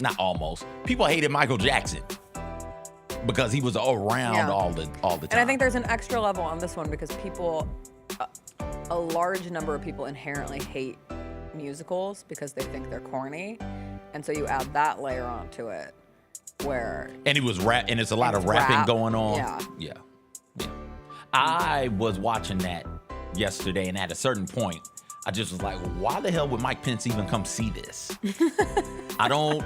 not almost. People hated Michael Jackson because he was around all the time. And I think there's an extra level on this one because people, a large number of people inherently hate musicals because they think they're corny. And so you add that layer onto it where... And he was and it's a lot of rapping going on. Yeah. I was watching that yesterday, and at a certain point, I just was like, why the hell would Mike Pence even come see this? I don't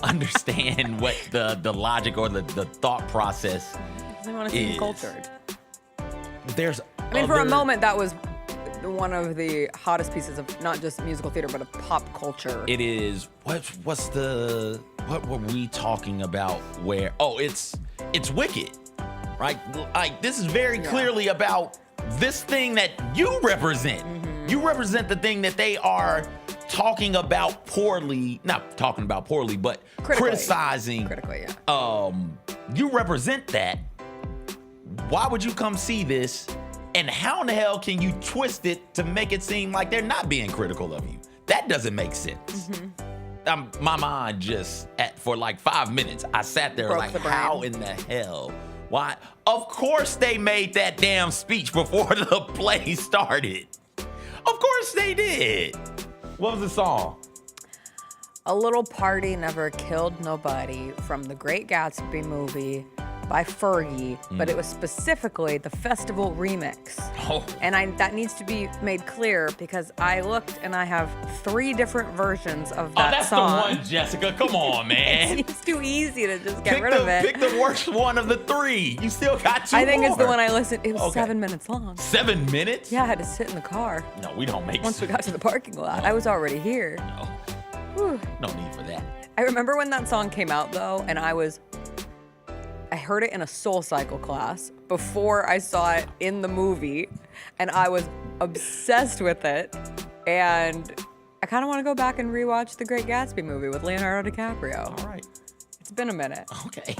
understand what the logic or the thought process They want to see him cultured. For a moment, that was one of the hottest pieces of not just musical theater, but of pop culture. It is. What were we talking about where, it's Wicked, right? Like, this is very clearly about this thing that you represent. Mm-hmm. You represent the thing that they are talking about poorly, not talking about poorly, but criticizing. Critically, yeah. You represent that. Why would you come see this? And how in the hell can you twist it to make it seem like they're not being critical of you? That doesn't make sense. Mm-hmm. My mind just, for like 5 minutes, I sat there like, how in the hell? Why? Of course they made that damn speech before the play started. Of course they did. What was the song? A Little Party Never Killed Nobody from the Great Gatsby movie by Fergie, but it was specifically the festival remix. Oh. And that needs to be made clear because I looked and I have 3 different versions of that song. Oh, that's the one, Jessica. Come on, man. It's too easy to just get rid of it. Pick the worst one of the 3. You still got 2 I think more. it's the one I listened. It was 7 minutes long. 7 minutes? Yeah, I had to sit in the car. No, we don't make Once we got to the parking lot, I was already here. No. Whew. No need for that. I remember when that song came out, though, and I heard it in a Soul Cycle class before I saw it in the movie, and I was obsessed with it. And I kind of want to go back and rewatch The Great Gatsby movie with Leonardo DiCaprio. All right. It's been a minute. Okay.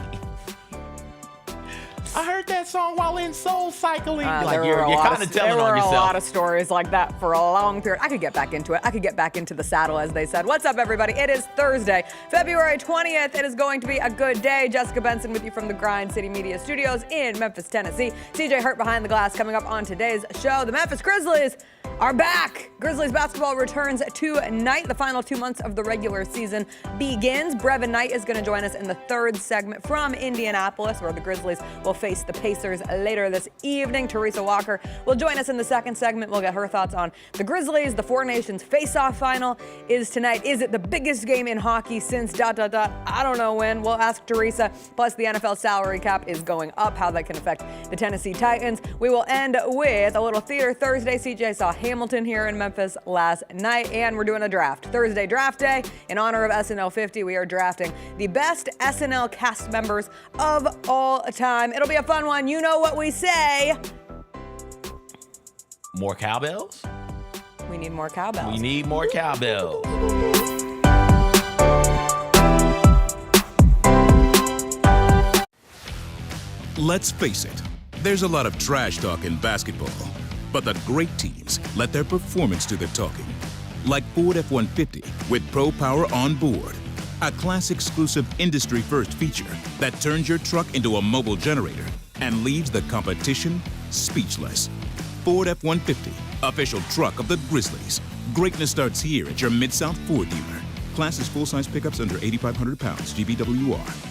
I heard that song while in Soul Cycling. You're kind of telling on yourself. There were a lot of stories like that for a long period. I could get back into it. I could get back into the saddle, as they said. What's up, everybody? It is Thursday, February 20th. It is going to be a good day. Jessica Benson with you from the Grind City Media Studios in Memphis, Tennessee. CJ Hurt behind the glass coming up on today's show. The Memphis Grizzlies are back. Grizzlies basketball returns tonight. The final 2 months of the regular season begins. Brevin Knight is going to join us in the 3rd segment from Indianapolis, where the Grizzlies will face the Pacers later this evening. Teresa Walker will join us in the 2nd segment. We'll get her thoughts on the Grizzlies. The Four Nations Faceoff Final is tonight. Is it the biggest game in hockey since ... I don't know when. We'll ask Teresa. Plus, the NFL salary cap is going up, how that can affect the Tennessee Titans. We will end with a little Theater Thursday. CJ saw Hamilton here in Memphis last night, and we're doing a draft. Thursday draft day. In honor of SNL 50, we are drafting the best SNL cast members of all time. It'll be a fun one. You know what we say. More cowbells? We need more cowbells. We need more cowbells. Let's face it, there's a lot of trash talk in basketball, but the great teams let their performance do the talking. Like Ford F-150 with Pro Power on board, a class-exclusive industry-first feature that turns your truck into a mobile generator and leaves the competition speechless. Ford F-150, official truck of the Grizzlies. Greatness starts here at your Mid-South Ford dealer. Class is full-size pickups under 8,500 pounds, GVWR.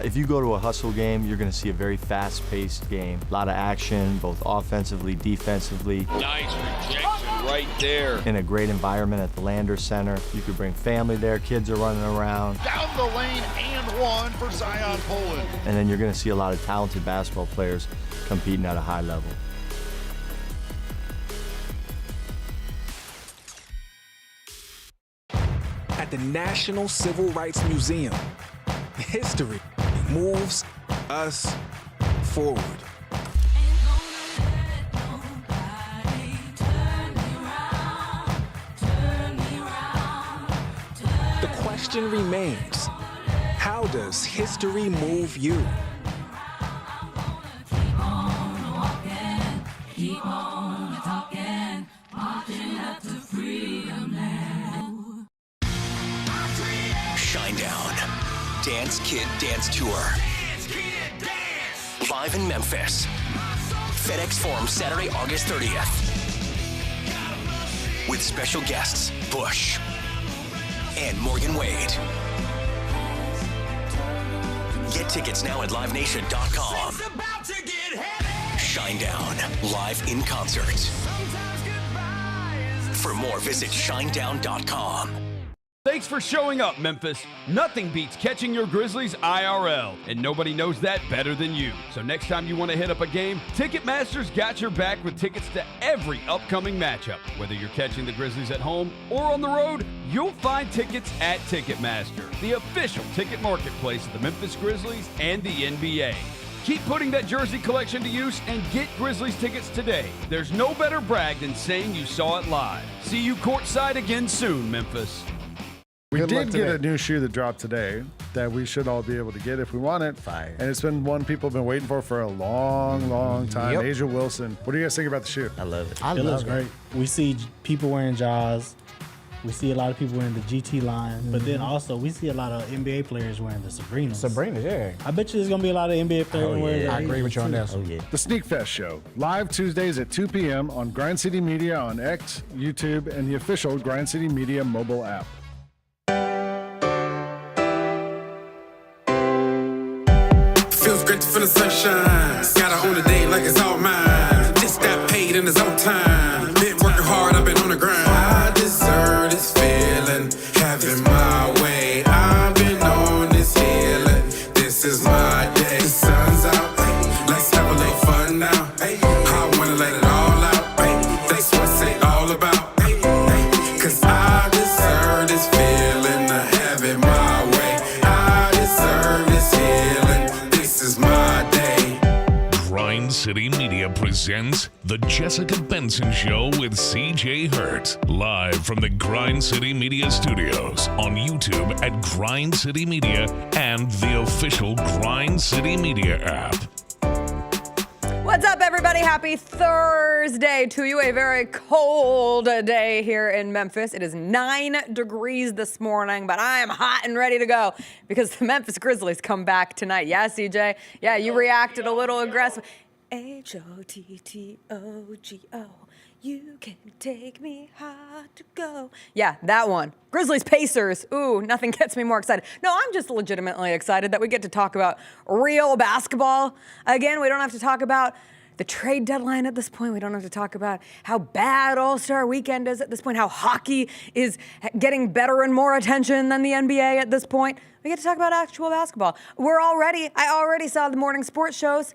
If you go to a hustle game, you're going to see a very fast-paced game. A lot of action, both offensively, defensively. Nice rejection right there. In a great environment at the Lander Center. You could bring family there, kids are running around. Down the lane and one for Zion Poland. And then you're going to see a lot of talented basketball players competing at a high level. At the National Civil Rights Museum, history moves us forward. The question remains, how does history move you? Keep on talking. Dance Kid Dance Tour. Live in Memphis. FedEx Forum, Saturday, August 30th. With special guests, Bush and Morgan Wade. Get tickets now at livenation.com. Shinedown, live in concert. For more, visit shinedown.com. Thanks for showing up, Memphis. Nothing beats catching your Grizzlies IRL, and nobody knows that better than you. So next time you want to hit up a game, Ticketmaster's got your back with tickets to every upcoming matchup. Whether you're catching the Grizzlies at home or on the road, you'll find tickets at Ticketmaster, the official ticket marketplace of the Memphis Grizzlies and the NBA. Keep putting that jersey collection to use and get Grizzlies tickets today. There's no better brag than saying you saw it live. See you courtside again soon, Memphis. We did get a new shoe that dropped today that we should all be able to get if we want it. Fire. And it's been one people have been waiting for a long, long time. Yep. Asia Wilson. What do you guys think about the shoe? I love it. It looks great. We see people wearing Jaws. We see a lot of people wearing the GT line. But then also we see a lot of NBA players wearing the Sabrinas. Sabrina, yeah. I bet you there's going to be a lot of NBA players wearing that. I agree with you on that. Oh, yeah. The Sneak Fest Show, live Tuesdays at 2 p.m. on Grind City Media on X, YouTube, and the official Grind City Media mobile app. Feels great to feel the sunshine. Gotta own the day like it's all mine. Just got paid in his own time. Been working hard, I've been on the grind. I deserve this feeling, having my way. I've been on this healing. This is my day. The sun's out, let's have a little fun now. I wanna let it all out. That's what it's all about. Cause I deserve this feeling, having my way. I deserve this healing. This is my day. Grind City Media presents The Jessica Benson Show with CJ Hurt. Live from the Grind City Media Studios on YouTube at Grind City Media and the official Grind City Media app. What's up, everybody? Happy Thursday to you. A very cold day here in Memphis. It is 9 degrees this morning, but I am hot and ready to go because the Memphis Grizzlies come back tonight. Yeah, CJ? Yeah, you reacted a little aggressive. H-O-T-T-O-G-O. You can take me hard to go. Yeah, that one. Grizzlies Pacers. Ooh, nothing gets me more excited. No, I'm just legitimately excited that we get to talk about real basketball. Again, we don't have to talk about the trade deadline at this point. We don't have to talk about how bad All-Star Weekend is at this point, how hockey is getting better and more attention than the NBA at this point. We get to talk about actual basketball. I already saw the morning sports shows.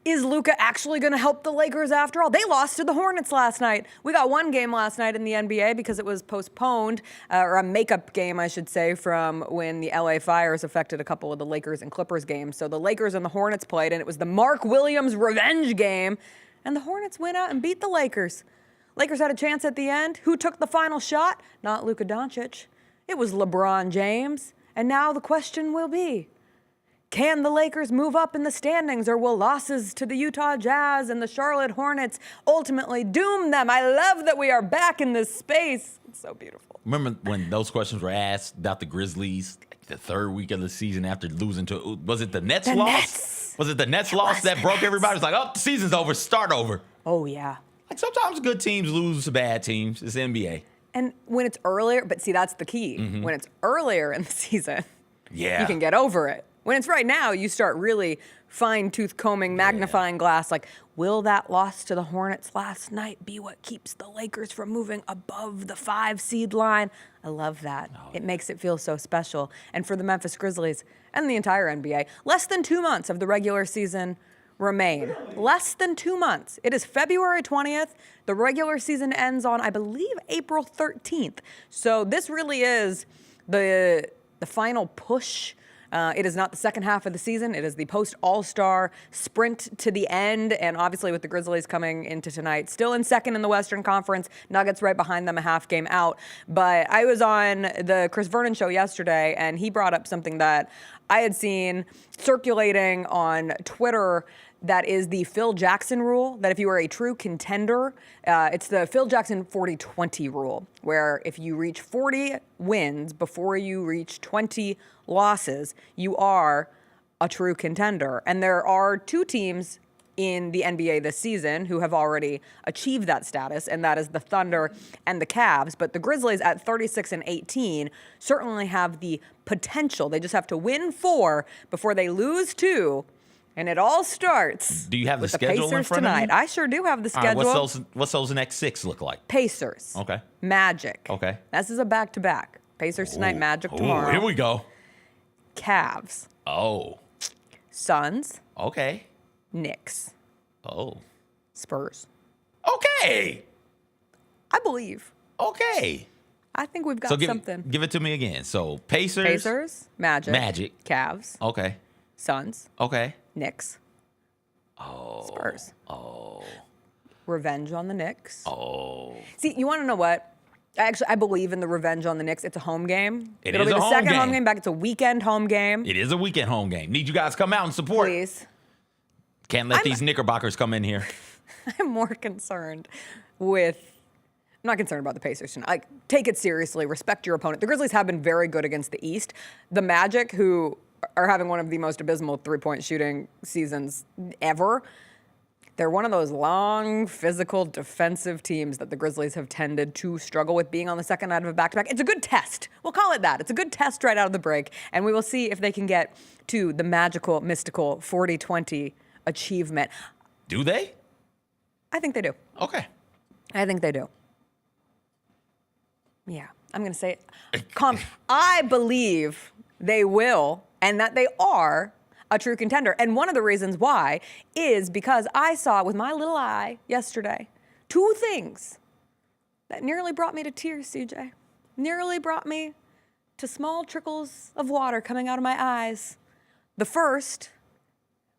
Is Luka actually going to help the Lakers after all? They lost to the Hornets last night. We got one game last night in the NBA because it was postponed, or a makeup game, I should say, from when the LA fires affected a couple of the Lakers and Clippers games. So the Lakers and the Hornets played, and it was the Mark Williams revenge game, and the Hornets went out and beat the Lakers. Lakers had a chance at the end. Who took the final shot? Not Luka Doncic. It was LeBron James. And now the question will be, can the Lakers move up in the standings, or will losses to the Utah Jazz and the Charlotte Hornets ultimately doom them? I love that we are back in this space. It's so beautiful. Remember when those questions were asked about the Grizzlies the third week of the season after losing to, was it the Nets loss? Nets. Was it the Nets loss that broke everybody? It's like, oh, the season's over, start over. Oh, yeah. Like sometimes good teams lose to bad teams. It's NBA. And when it's earlier, but see, that's the key. Mm-hmm. When it's earlier in the season, you can get over it. When it's right now, you start really fine-tooth combing, magnifying glass, like, will that loss to the Hornets last night be what keeps the Lakers from moving above the 5 seed line? I love that. It makes it feel so special. And for the Memphis Grizzlies and the entire NBA, less than 2 months of the regular season remain. Less than 2 months. It is February 20th. The regular season ends on, I believe, April 13th. So this really is the final push. It is not the second half of the season. It is the post-All-Star sprint to the end. And obviously with the Grizzlies coming into tonight, still in second in the Western Conference, Nuggets right behind them, a half game out. But I was on the Chris Vernon show yesterday, and he brought up something that I had seen circulating on Twitter that is the Phil Jackson rule, that if you are a true contender, it's the Phil Jackson 40-20 rule, where if you reach 40 wins before you reach 20 losses, you are a true contender. And there are 2 teams in the NBA this season who have already achieved that status, and that is the Thunder and the Cavs. But the Grizzlies at 36-18 certainly have the potential. They just have to win 4 before they lose 2. And it all starts. Do you have with the schedule Pacers in front tonight. of you? I sure do have the schedule. All right, what's those next 6 look like? Pacers. Okay. Magic. Okay. This is a back-to-back. Pacers tonight, Magic tomorrow. Here we go. Cavs. Oh. Suns. Okay. Knicks. Oh. Spurs. Okay. I believe. Okay. I think we've got So something. give it to me again. So Pacers. Magic. Cavs. Okay. Suns. Okay. Knicks. Oh. Spurs. Oh. Revenge on the Knicks. Oh. See, you want to know what? I believe in the revenge on the Knicks. It's a home game. It'll be is the a home second game. home game back. It's a weekend home game. It is a weekend home game. Need you guys to come out and support. Please. Can't let these Knickerbockers come in here. I'm more concerned with. I'm not concerned about the Pacers tonight. Like, take it seriously. Respect your opponent. The Grizzlies have been very good against the East. The Magic, who are having one of the most abysmal three-point shooting seasons ever, they're one of those long, physical, defensive teams that the Grizzlies have tended to struggle with being on the second night of a back-to-back. It's a good test. We'll call it that. It's a good test right out of the break, and we will see if they can get to the magical, mystical 40-20 achievement. Do they? I think they do. Okay. I think they do. Yeah, I'm going to say it. I believe they will, and that they are a true contender. And one of the reasons why is because I saw with my little eye yesterday 2 things that nearly brought me to tears, CJ. Nearly brought me to small trickles of water coming out of my eyes. The first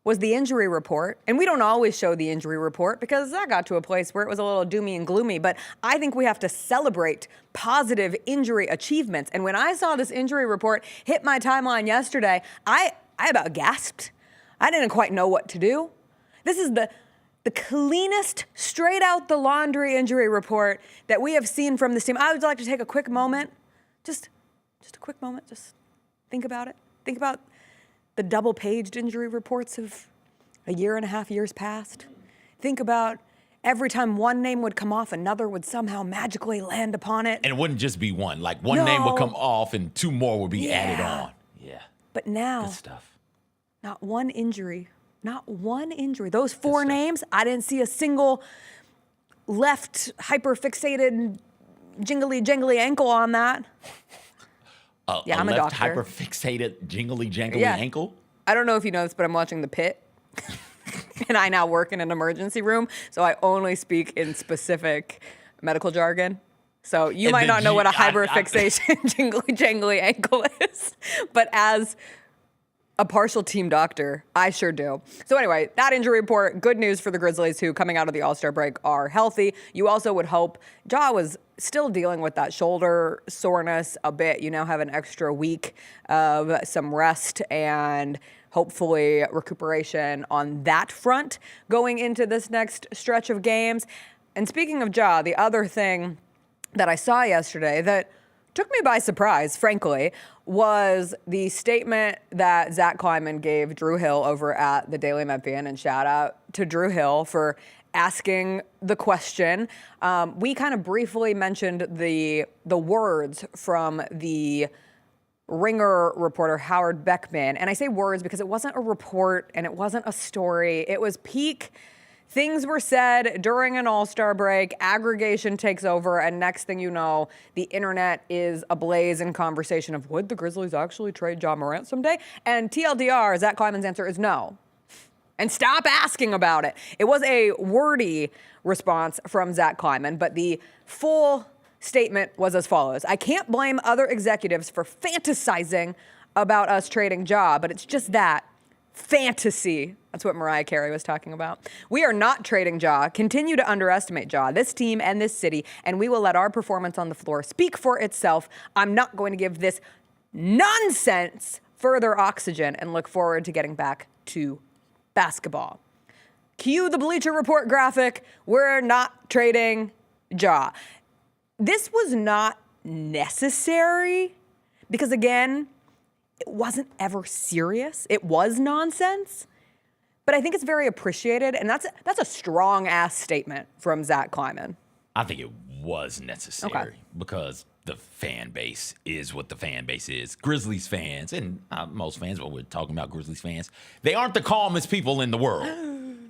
was the injury report. And we don't always show the injury report because that got to a place where it was a little doomy and gloomy. But I think we have to celebrate positive injury achievements. And when I saw this injury report hit my timeline yesterday, I about gasped. I didn't quite know what to do. This is the cleanest, straight out the laundry injury report that we have seen from this team. I would like to take a quick moment, just a quick moment, just think about it. Think about the double-paged injury reports of a year and a half years past. Think about every time one name would come off, another would somehow magically land upon it. And it wouldn't just be one. Like one name would come off and 2 more would be added on. Yeah. But now, Good stuff. Not one injury. Not one injury. Those 4 names, I didn't see a single left hyperfixated jingly-jangly ankle on that. I'm a left doctor. hyperfixated jingly-jangly ankle? I don't know if you know this, but I'm watching The Pit. And I now work in an emergency room, so I only speak in specific medical jargon. So you might not know what a hyperfixation jingly-jangly ankle is. But as a partial team doctor, I sure do. So anyway, that injury report, good news for the Grizzlies, who coming out of the All-Star break are healthy. You also would hope, Ja was still dealing with that shoulder soreness a bit. You now have an extra week of some rest and hopefully recuperation on that front going into this next stretch of games. And speaking of Ja, the other thing that I saw yesterday that took me by surprise, frankly, was the statement that Zach Kleiman gave Drew Hill over at the Daily Memphian, and shout out to Drew Hill for asking the question. We kind of briefly mentioned the words from the Ringer reporter Howard Beckman, and I say words because it wasn't a report and it wasn't a story. It was peak. Things were said during an All-Star break, aggregation takes over, and next thing you know, the internet is ablaze in conversation of, would the Grizzlies actually trade Ja Morant someday? And TLDR, Zach Kleiman's answer is no. And stop asking about it. It was a wordy response from Zach Kleiman, but the full statement was as follows. I can't blame other executives for fantasizing about us trading Ja, but it's just that. Fantasy. That's what Mariah Carey was talking about. We are not trading Ja. Continue to underestimate Ja, this team and this city, and we will let our performance on the floor speak for itself. I'm not going to give this nonsense further oxygen and look forward to getting back to basketball. cue the Bleacher Report graphic. We're not trading Ja. This was not necessary because, again, it wasn't ever serious. It was nonsense. But I think it's very appreciated, and that's a strong-ass statement from Zach Kleiman. I think it was necessary because the fan base is what the fan base is. Grizzlies fans, and most fans, but we're talking about Grizzlies fans, they aren't the calmest people in the world.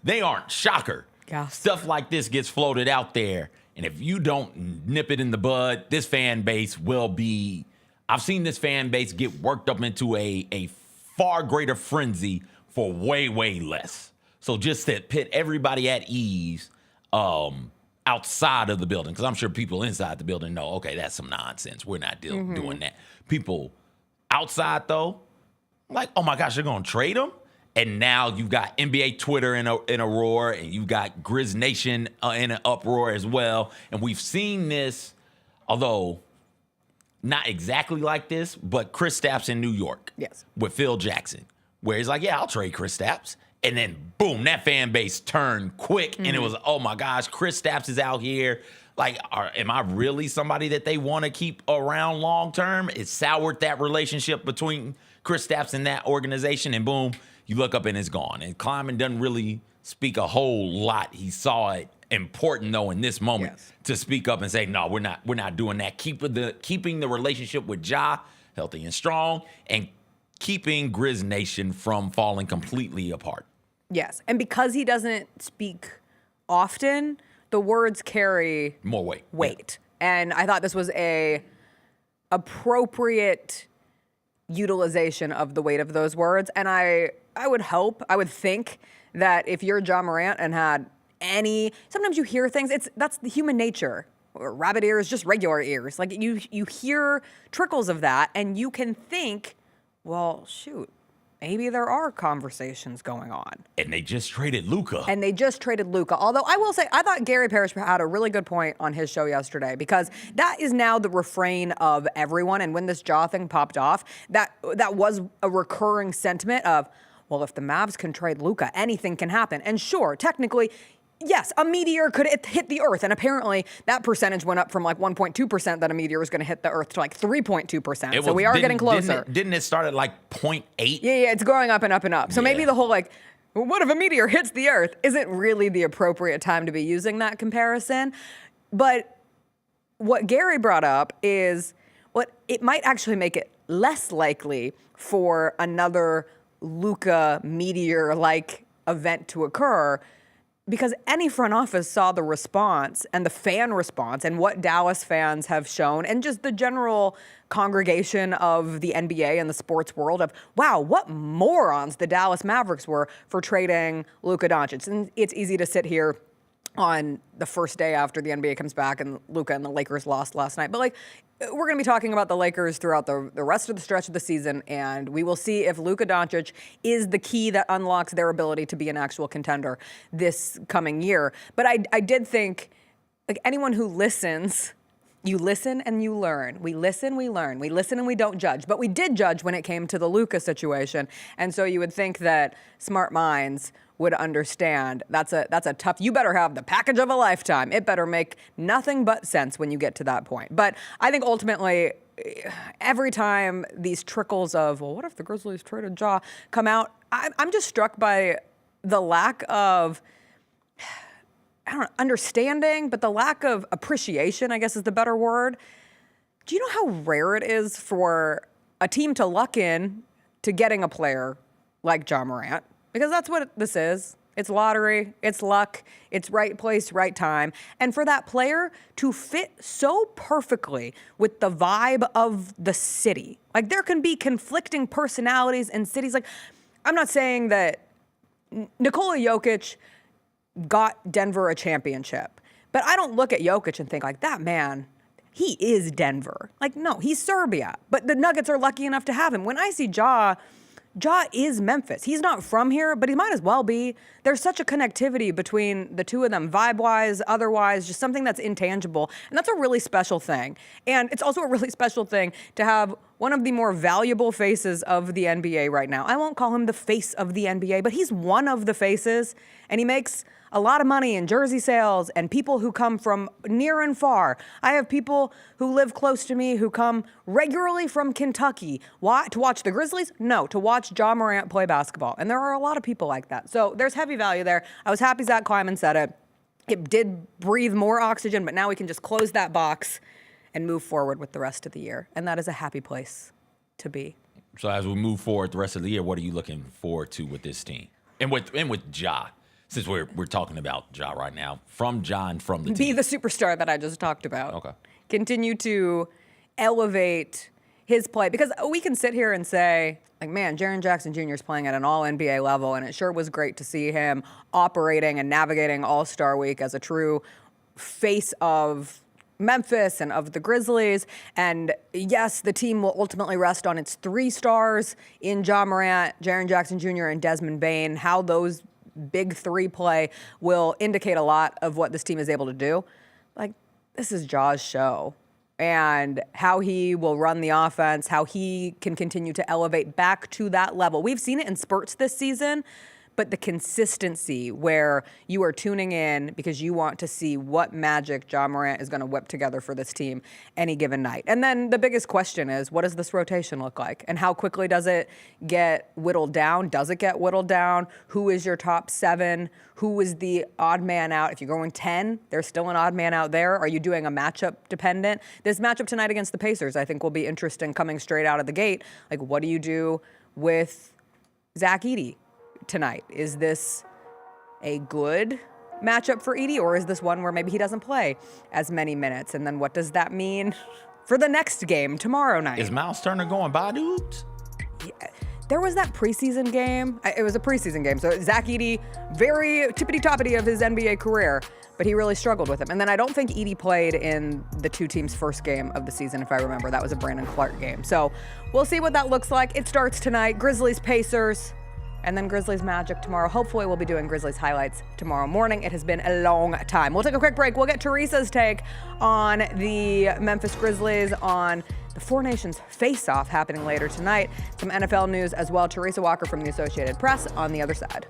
They aren't. Shocker. Yeah. Stuff like this gets floated out there, and if you don't nip it in the bud, this fan base will be... I've seen this fan base get worked up into a far greater frenzy for way, way less. So just to put everybody at ease outside of the building, because I'm sure people inside the building know, okay, that's some nonsense. We're not doing that. People outside, though, like, oh my gosh, they're going to trade him? And now you've got NBA Twitter in a roar, and you've got Grizz Nation in an uproar as well. And we've seen this, although not exactly like this, but Chris Stapps in New York with Phil Jackson, where he's like, yeah, I'll trade Chris Stapps. And then, boom, that fan base turned quick. And it was, oh, my gosh, Chris Stapps is out here. Like, am I really somebody that they want to keep around long term? It soured that relationship between Chris Stapps and that organization. And, boom, you look up and it's gone. And Kleiman doesn't really speak a whole lot. He saw it important, though, in this moment to speak up and say, no, we're not doing that. Keeping the relationship with Ja healthy and strong, and keeping Grizz Nation from falling completely apart. Yes, and because he doesn't speak often, the words carry more weight. Yeah. And I thought this was a appropriate utilization of the weight of those words. And I would think that if you're Ja Morant and had sometimes you hear things, that's the human nature. Rabbit ears, just regular ears. Like you hear trickles of that, and you can think, well, shoot, maybe there are conversations going on. And they just traded Luka. Although I will say, I thought Gary Parrish had a really good point on his show yesterday, because that is now the refrain of everyone. And when this Ja thing popped off, that was a recurring sentiment of, well, if the Mavs can trade Luka, anything can happen. And sure, technically, yes, a meteor could hit the Earth, and apparently that percentage went up from like 1.2% that a meteor was going to hit the Earth to like 3.2%. So we are getting closer. Didn't it start at like 0.8? Yeah, it's going up and up and up. So maybe the whole like, well, what if a meteor hits the Earth isn't really the appropriate time to be using that comparison. But what Gary brought up is it might actually make it less likely for another Luka meteor-like event to occur, because any front office saw the response and the fan response and what Dallas fans have shown, and just the general congregation of the NBA and the sports world of, wow, what morons the Dallas Mavericks were for trading Luka Doncic. And it's easy to sit here on the first day after the NBA comes back and Luka and the Lakers lost last night. But like, we're going to be talking about the Lakers throughout the rest of the stretch of the season, and we will see if Luka Doncic is the key that unlocks their ability to be an actual contender this coming year. But I did think, like, anyone who listens, you listen and you learn. We listen, we learn. We listen and we don't judge. But we did judge when it came to the Luka situation. And so you would think that smart minds would understand that's a tough, you better have the package of a lifetime. It better make nothing but sense when you get to that point. But I think ultimately, every time these trickles of, well, what if the Grizzlies traded Ja come out, I'm just struck by the lack of, I don't know, understanding, but the lack of appreciation, I guess is the better word. Do you know how rare it is for a team to luck in to getting a player like Ja Morant? Because that's what this is. It's lottery, it's luck, it's right place, right time. And for that player to fit so perfectly with the vibe of the city. Like, there can be conflicting personalities in cities. Like, I'm not saying that Nikola Jokic got Denver a championship, but I don't look at Jokic and think like, that man, he is Denver. Like, no, he's Serbia. But the Nuggets are lucky enough to have him. When I see Ja is Memphis. He's not from here, but he might as well be. There's such a connectivity between the two of them, vibe-wise, otherwise, just something that's intangible. And that's a really special thing. And it's also a really special thing to have one of the more valuable faces of the NBA right now. I won't call him the face of the NBA, but he's one of the faces, and he makes a lot of money in jersey sales and people who come from near and far. I have people who live close to me who come regularly from Kentucky. Why? To watch the Grizzlies? No, to watch Ja Morant play basketball. And there are a lot of people like that. So there's heavy value there. I was happy Zach Kleiman said it. It did breathe more oxygen, but now we can just close that box and move forward with the rest of the year. And that is a happy place to be. So as we move forward the rest of the year, what are you looking forward to with this team? And with Ja? Since we're talking about Ja right now, from Ja and from the team. Be the superstar that I just talked about. Okay. Continue to elevate his play. Because we can sit here and say, like, man, Jaren Jackson Jr. is playing at an all-NBA level, and it sure was great to see him operating and navigating All-Star Week as a true face of Memphis and of the Grizzlies. And yes, the team will ultimately rest on its 3 stars in Ja Morant, Jaren Jackson Jr., and Desmond Bane. How those big 3 play will indicate a lot of what this team is able to do. Like, this is Ja's show. And how he will run the offense, how he can continue to elevate back to that level. We've seen it in spurts this season, but the consistency where you are tuning in because you want to see what magic Ja Morant is going to whip together for this team any given night. And then the biggest question is, what does this rotation look like? And how quickly does it get whittled down? Does it get whittled down? Who is your top 7? Who is the odd man out? If you're going 10, there's still an odd man out there. Are you doing a matchup dependent? This matchup tonight against the Pacers, I think, will be interesting coming straight out of the gate. Like, what do you do with Zach Edey tonight? Is this a good matchup for Edey, or is this one where maybe he doesn't play as many minutes? And then what does that mean for the next game tomorrow night? Is Miles Turner going by dudes? Yeah. There was that preseason game. It was a preseason game. So Zach Edey, very tippity-toppity of his NBA career, but he really struggled with him. And then I don't think Edey played in the 2 teams' first game of the season, if I remember. That was a Brandon Clark game. So we'll see what that looks like. It starts tonight. Grizzlies, Pacers, and then Grizzlies Magic tomorrow. Hopefully we'll be doing Grizzlies highlights tomorrow morning. It has been a long time. We'll take a quick break. We'll get Teresa's take on the Memphis Grizzlies, on the Four Nations Faceoff happening later tonight. Some NFL news as well. Teresa Walker from the Associated Press on the other side.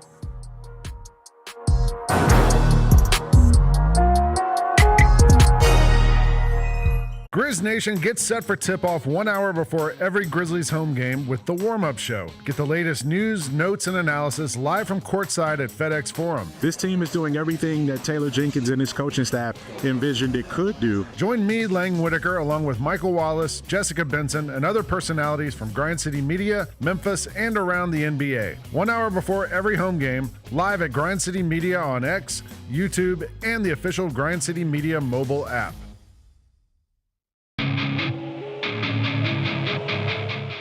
Grizz Nation gets set for tip-off 1 hour before every Grizzlies home game with the warm-up show. Get the latest news, notes, and analysis live from courtside at FedEx Forum. This team is doing everything that Taylor Jenkins and his coaching staff envisioned it could do. Join me, Lang Whitaker, along with Michael Wallace, Jessica Benson, and other personalities from Grind City Media, Memphis, and around the NBA. 1 hour before every home game, live at Grind City Media on X, YouTube, and the official Grind City Media mobile app.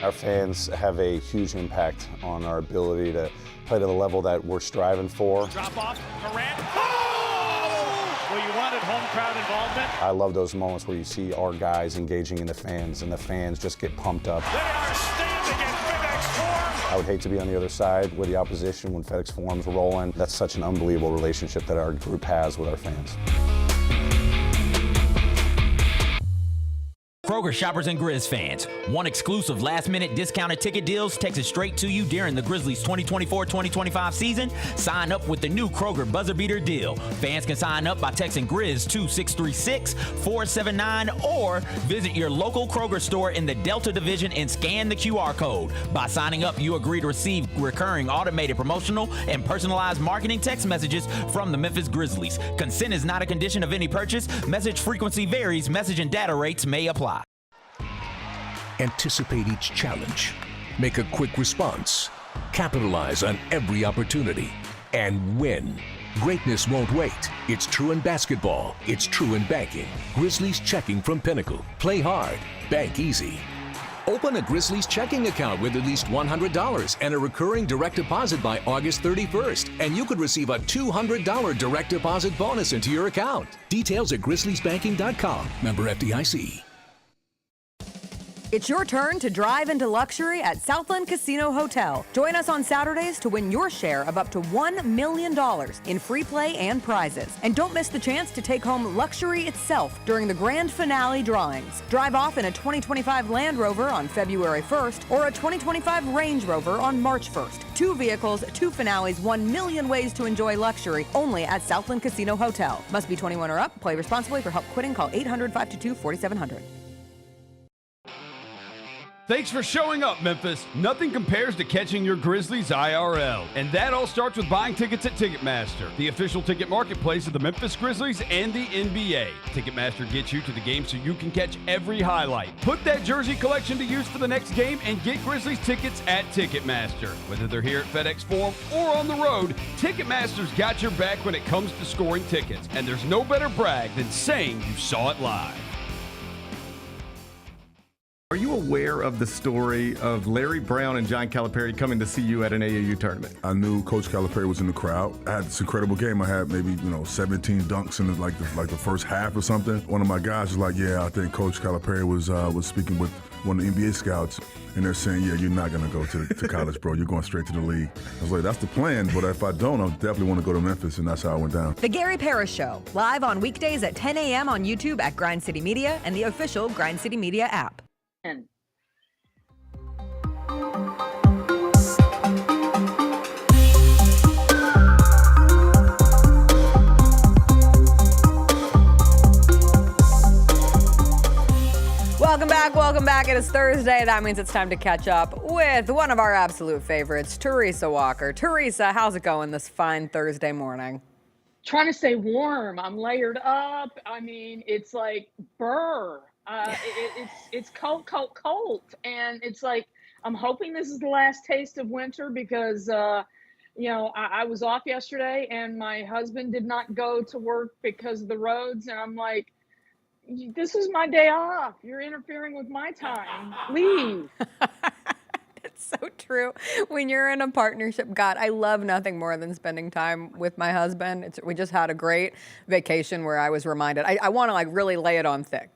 Our fans have a huge impact on our ability to play to the level that we're striving for. Drop off, Morant. Oh! Well, you wanted home crowd involvement. I love those moments where you see our guys engaging in the fans, and the fans just get pumped up. They are standing in FedEx Forum. I would hate to be on the other side with the opposition when FedEx Forum's rolling. That's such an unbelievable relationship that our group has with our fans. Kroger shoppers and Grizz fans, one exclusive last-minute discounted ticket deals takes it straight to you during the Grizzlies 2024-2025 season. Sign up with the new Kroger Buzzer Beater deal. Fans can sign up by texting Grizz to 636-479 or visit your local Kroger store in the Delta Division and scan the QR code. By signing up, you agree to receive recurring automated promotional and personalized marketing text messages from the Memphis Grizzlies. Consent is not a condition of any purchase. Message frequency varies. Message and data rates may apply. Anticipate each challenge. Make a quick response. Capitalize on every opportunity. And win. Greatness won't wait. It's true in basketball. It's true in banking. Grizzlies checking from Pinnacle. Play hard. Bank easy. Open a Grizzlies checking account with at least $100 and a recurring direct deposit by August 31st. And you could receive a $200 direct deposit bonus into your account. Details at grizzliesbanking.com. Member FDIC. It's your turn to drive into luxury at Southland Casino Hotel. Join us on Saturdays to win your share of up to $1 million in free play and prizes. And don't miss the chance to take home luxury itself during the grand finale drawings. Drive off in a 2025 Land Rover on February 1st or a 2025 Range Rover on March 1st. 2 vehicles, 2 finales, 1 million ways to enjoy luxury only at Southland Casino Hotel. Must be 21 or up. Play responsibly. For help quitting, call 800-522-4700. Thanks for showing up, Memphis. Nothing compares to catching your Grizzlies IRL. And that all starts with buying tickets at Ticketmaster, the official ticket marketplace of the Memphis Grizzlies and the NBA. Ticketmaster gets you to the game so you can catch every highlight. Put that jersey collection to use for the next game and get Grizzlies tickets at Ticketmaster. Whether they're here at FedEx Forum or on the road, Ticketmaster's got your back when it comes to scoring tickets. And there's no better brag than saying you saw it live. Are you aware of the story of Larry Brown and John Calipari coming to see you at an AAU tournament? I knew Coach Calipari was in the crowd. I had this incredible game. I had maybe 17 dunks in the first half or something. One of my guys was like, "Yeah, I think Coach Calipari was speaking with one of the NBA scouts, and they're saying, yeah, you're not going to go to college, bro. You're going straight to the league." I was like, "That's the plan, but if I don't, I'll definitely want to go to Memphis," and that's how I went down. The Gary Parrish Show, live on weekdays at 10 a.m. on YouTube at Grind City Media and the official Grind City Media app. Welcome back. It is Thursday. That means it's time to catch up with one of our absolute favorites, Teresa Walker. Teresa, how's it going this fine Thursday morning? Trying to stay warm. I'm layered up. I mean, it's like burr. It's cold. And it's like, I'm hoping this is the last taste of winter because, I was off yesterday and my husband did not go to work because of the roads. And I'm like, this is my day off. You're interfering with my time. Leave. It's so true. When you're in a partnership, God, I love nothing more than spending time with my husband. We just had a great vacation where I was reminded. I want to really lay it on thick.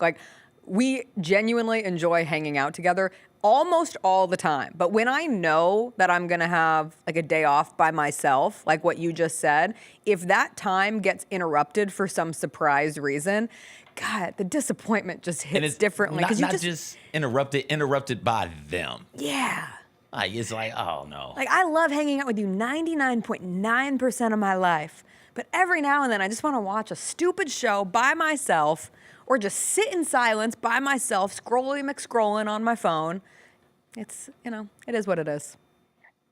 We genuinely enjoy hanging out together almost all the time. But when I know that I'm going to have a day off by myself, like what you just said, if that time gets interrupted for some surprise reason, God, the disappointment just hits differently. Not just interrupted by them. Yeah. It's like, oh no. I love hanging out with you 99.9% of my life. But every now and then I just want to watch a stupid show by myself or just sit in silence by myself, scrolling on my phone. It's, it is what it is.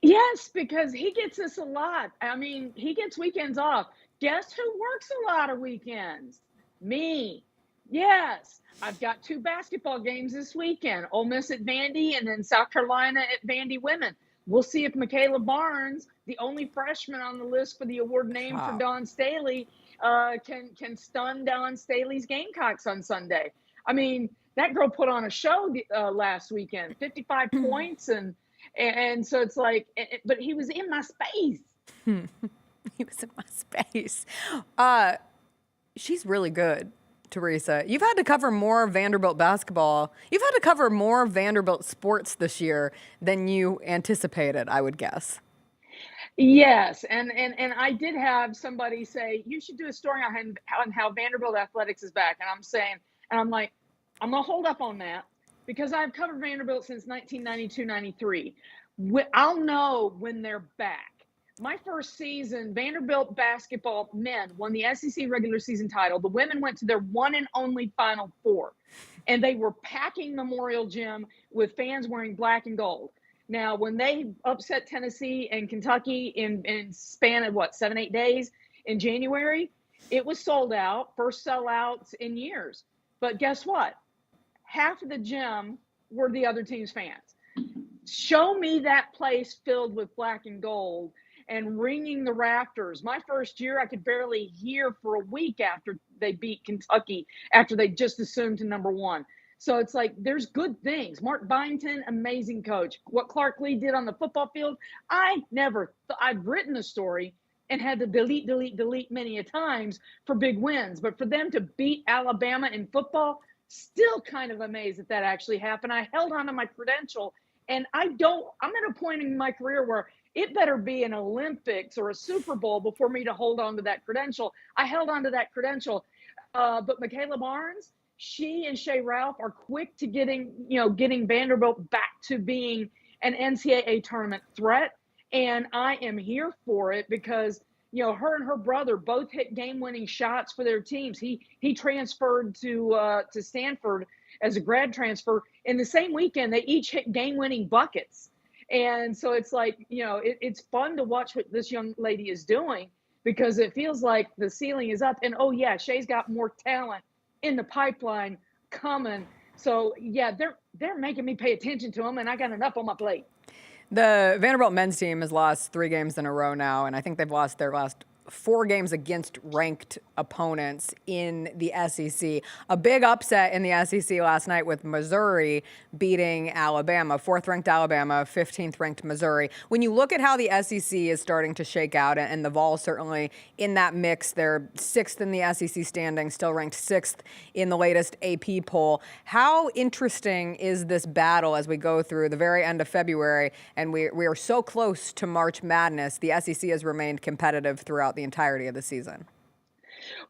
Yes, because he gets this a lot. I mean, he gets weekends off. Guess who works a lot of weekends? Me. Yes, I've got 2 basketball games this weekend. Ole Miss at Vandy and then South Carolina at Vandy women. We'll see if Michaela Barnes, the only freshman on the list for the award named for Dawn Staley, can stun Dawn Staley's Gamecocks on Sunday. I mean, that girl put on a show last weekend, 55 points. And so it's like, but he was in my space. He was in my space. She's really good, Teresa. You've had to cover more Vanderbilt basketball. You've had to cover more Vanderbilt sports this year than you anticipated, I would guess. Yes, and I did have somebody say, you should do a story on how Vanderbilt athletics is back. And I'm like, I'm going to hold up on that because I've covered Vanderbilt since 1992-93. I'll know when they're back. My first season, Vanderbilt basketball men won the SEC regular season title. The women went to their one and only Final Four, and they were packing Memorial Gym with fans wearing black and gold. Now, when they upset Tennessee and Kentucky in span of 7-8 days in January, it was sold out, first sellouts in years. But guess what? Half of the gym were the other team's fans. Show me that place filled with black and gold and ringing the rafters. My first year, I could barely hear for a week after they beat Kentucky, after they just assumed to number 1. So it's like, there's good things. Mark Byington, amazing coach. What Clark Lee did on the football field, I've written a story and had to delete many a times for big wins. But for them to beat Alabama in football, Still kind of amazed that actually happened. I held on to my credential, and I'm at a point in my career where it better be an Olympics or a Super Bowl before me to hold on to that credential. I held on to that credential. But Michaela Barnes, she and Shea Ralph are quick to getting Vanderbilt back to being an NCAA tournament threat. And I am here for it because, her and her brother both hit game-winning shots for their teams. He transferred to Stanford as a grad transfer. In the same weekend, they each hit game-winning buckets. And so it's like, it's fun to watch what this young lady is doing because it feels like the ceiling is up. And, oh, yeah, Shay's got more talent in the pipeline coming. So, yeah, they're making me pay attention to them, and I got enough on my plate. The Vanderbilt men's team has lost 3 games in a row now, and I think they've lost their last 4 games against ranked opponents in the SEC. A big upset in the SEC last night with Missouri beating Alabama, 4th-ranked Alabama, 15th-ranked Missouri. When you look at how the SEC is starting to shake out, and the Vols certainly in that mix, they're 6th in the SEC standings, still ranked 6th in the latest AP poll. How interesting is this battle as we go through the very end of February, and we are so close to March Madness? The SEC has remained competitive throughout the entirety of the season.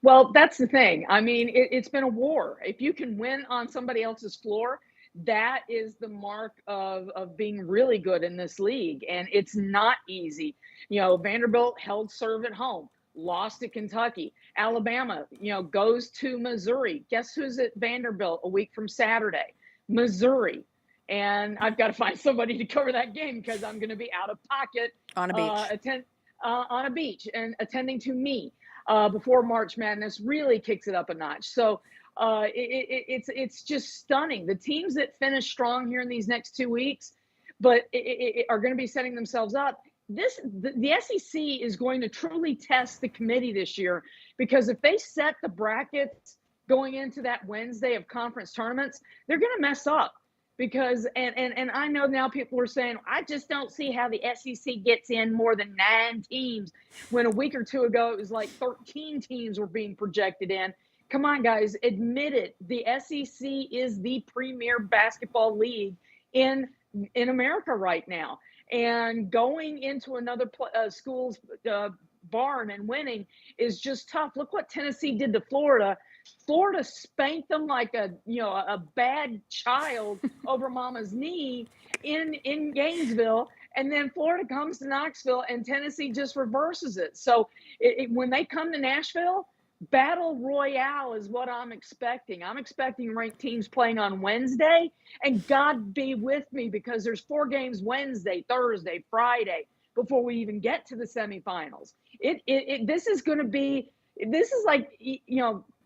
Well, that's the thing. I mean, it's been a war. If you can win on somebody else's floor, that is the mark of being really good in this league. And it's not easy. Vanderbilt held serve at home, lost at Kentucky. Alabama, goes to Missouri. Guess who's at Vanderbilt a week from Saturday? Missouri. And I've got to find somebody to cover that game because I'm going to be out of pocket on a beach. On a beach and attending to me before March Madness really kicks it up a notch. So it's just stunning. The teams that finish strong here in these next 2 weeks, but are going to be setting themselves up. The SEC is going to truly test the committee this year because if they set the brackets going into that Wednesday of conference tournaments, they're going to mess up. Because and I know now people are saying, I just don't see how the SEC gets in more than 9 teams when a week or two ago it was like 13 teams were being projected in. Come on, guys, admit it. The SEC is the premier basketball league in America right now. And going into another school's barn and winning is just tough. Look what Tennessee did to Florida. Florida spanked them like a bad child over mama's knee in Gainesville. And then Florida comes to Knoxville and Tennessee just reverses it. So when they come to Nashville, battle royale is what I'm expecting. I'm expecting ranked teams playing on Wednesday, and God be with me because there's 4 games Wednesday, Thursday, Friday before we even get to the semifinals. This is like,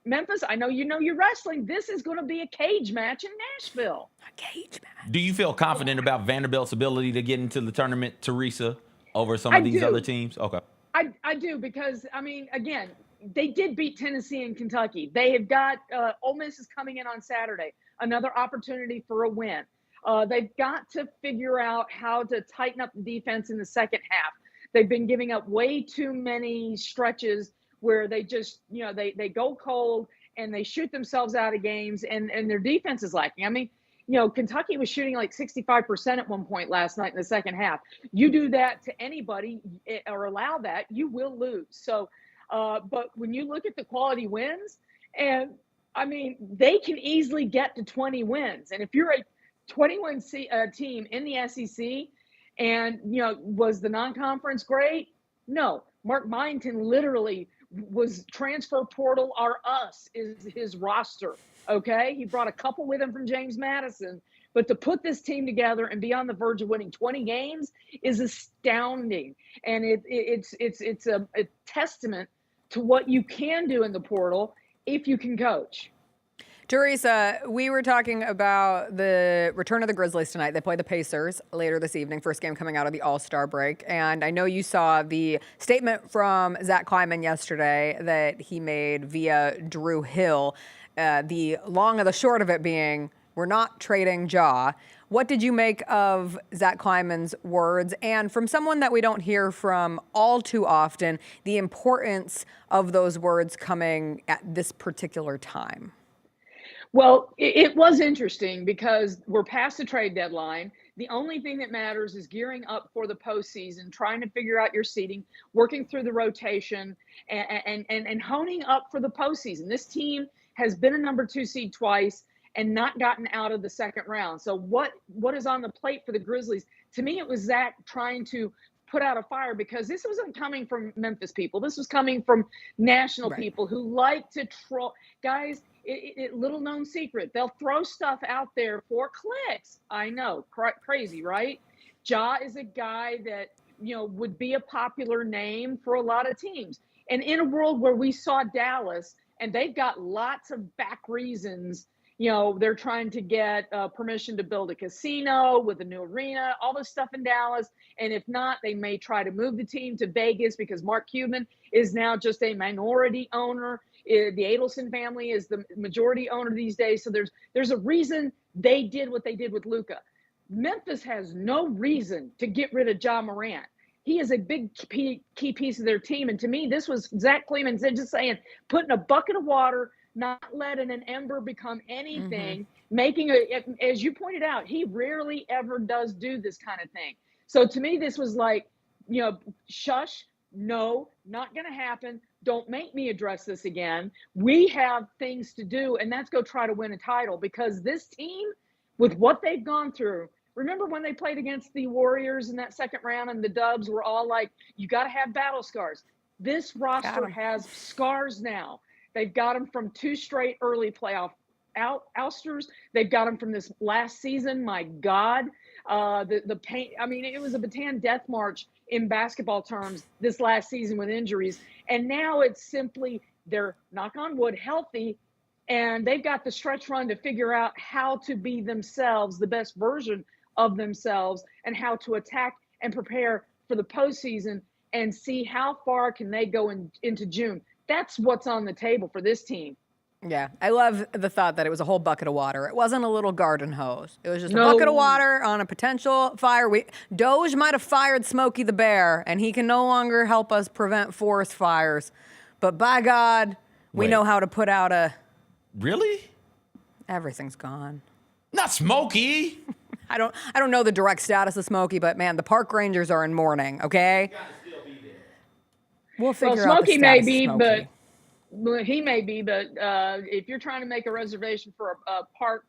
Memphis, I know you're wrestling. This is going to be a cage match in Nashville. A cage match. Do you feel confident about Vanderbilt's ability to get into the tournament, Teresa, over some of these other teams? Okay. I do because, I mean, again, they did beat Tennessee and Kentucky. They have got Ole Miss is coming in on Saturday, another opportunity for a win. They've got to figure out how to tighten up the defense in the second half. They've been giving up way too many stretches where they just, they go cold and they shoot themselves out of games and their defense is lacking. I mean, Kentucky was shooting like 65% at one point last night in the second half. You do that to anybody or allow that, you will lose. So, but when you look at the quality wins, and I mean, they can easily get to 20 wins. And if you're a 21 team in the SEC and, was the non-conference great? No. Mark Byington literally was transfer portal or us is his roster. Okay. He brought a couple with him from James Madison, but to put this team together and be on the verge of winning 20 games is astounding. And it's a testament to what you can do in the portal if you can coach. Teresa, we were talking about the return of the Grizzlies tonight. They play the Pacers later this evening, first game coming out of the All-Star break. And I know you saw the statement from Zach Kleiman yesterday that he made via Drew Hill. The long and the short of it being, we're not trading Ja. What did you make of Zach Kleiman's words? And from someone that we don't hear from all too often, the importance of those words coming at this particular time. Well, it was interesting because we're past the trade deadline. The only thing that matters is gearing up for the postseason, trying to figure out your seating, working through the rotation, and honing up for the postseason. This team has been a number 2 seed twice and not gotten out of the second round. So what is on the plate for the Grizzlies? To me, it was Zach trying to put out a fire, because this wasn't coming from Memphis people. This was coming from national people who like to troll. Guys, little known secret, they'll throw stuff out there for clicks. I know, crazy, right? Ja is a guy that, would be a popular name for a lot of teams. And in a world where we saw Dallas, and they've got lots of back reasons, they're trying to get permission to build a casino with a new arena, all this stuff in Dallas. And if not, they may try to move the team to Vegas because Mark Cuban is now just a minority owner. The Adelson family is the majority owner these days. So there's a reason they did what they did with Luka. Memphis has no reason to get rid of Ja Morant. He is a big key piece of their team. And to me, this was Zach Kleiman just saying, putting a bucket of water, not letting an ember become anything, making as you pointed out, he rarely ever does do this kind of thing. So to me, this was like, shush, no, not going to happen. Don't make me address this again. We have things to do, and that's go try to win a title, because this team, with what they've gone through, remember when they played against the Warriors in that second round and the Dubs were all like, you got to have battle scars. This roster has scars now. They've got them from 2 straight early playoff ousters. They've got them from this last season. My God, the pain. I mean, it was a Bataan death march in basketball terms this last season with injuries. And now it's simply they're, knock on wood, healthy, and they've got the stretch run to figure out how to be themselves, the best version of themselves, and how to attack and prepare for the postseason and see how far can they go into June. That's what's on the table for this team. Yeah, I love the thought that it was a whole bucket of water. It wasn't a little garden hose. It was just a bucket of water on a potential fire. Doge might have fired Smokey the Bear, and he can no longer help us prevent forest fires. But by God, we know how to put out a... Really? Everything's gone. Not Smokey. I don't know the direct status of Smokey, but man, the park rangers are in mourning, okay? We'll figure out the status of Smokey. He may be, but if you're trying to make a reservation for a park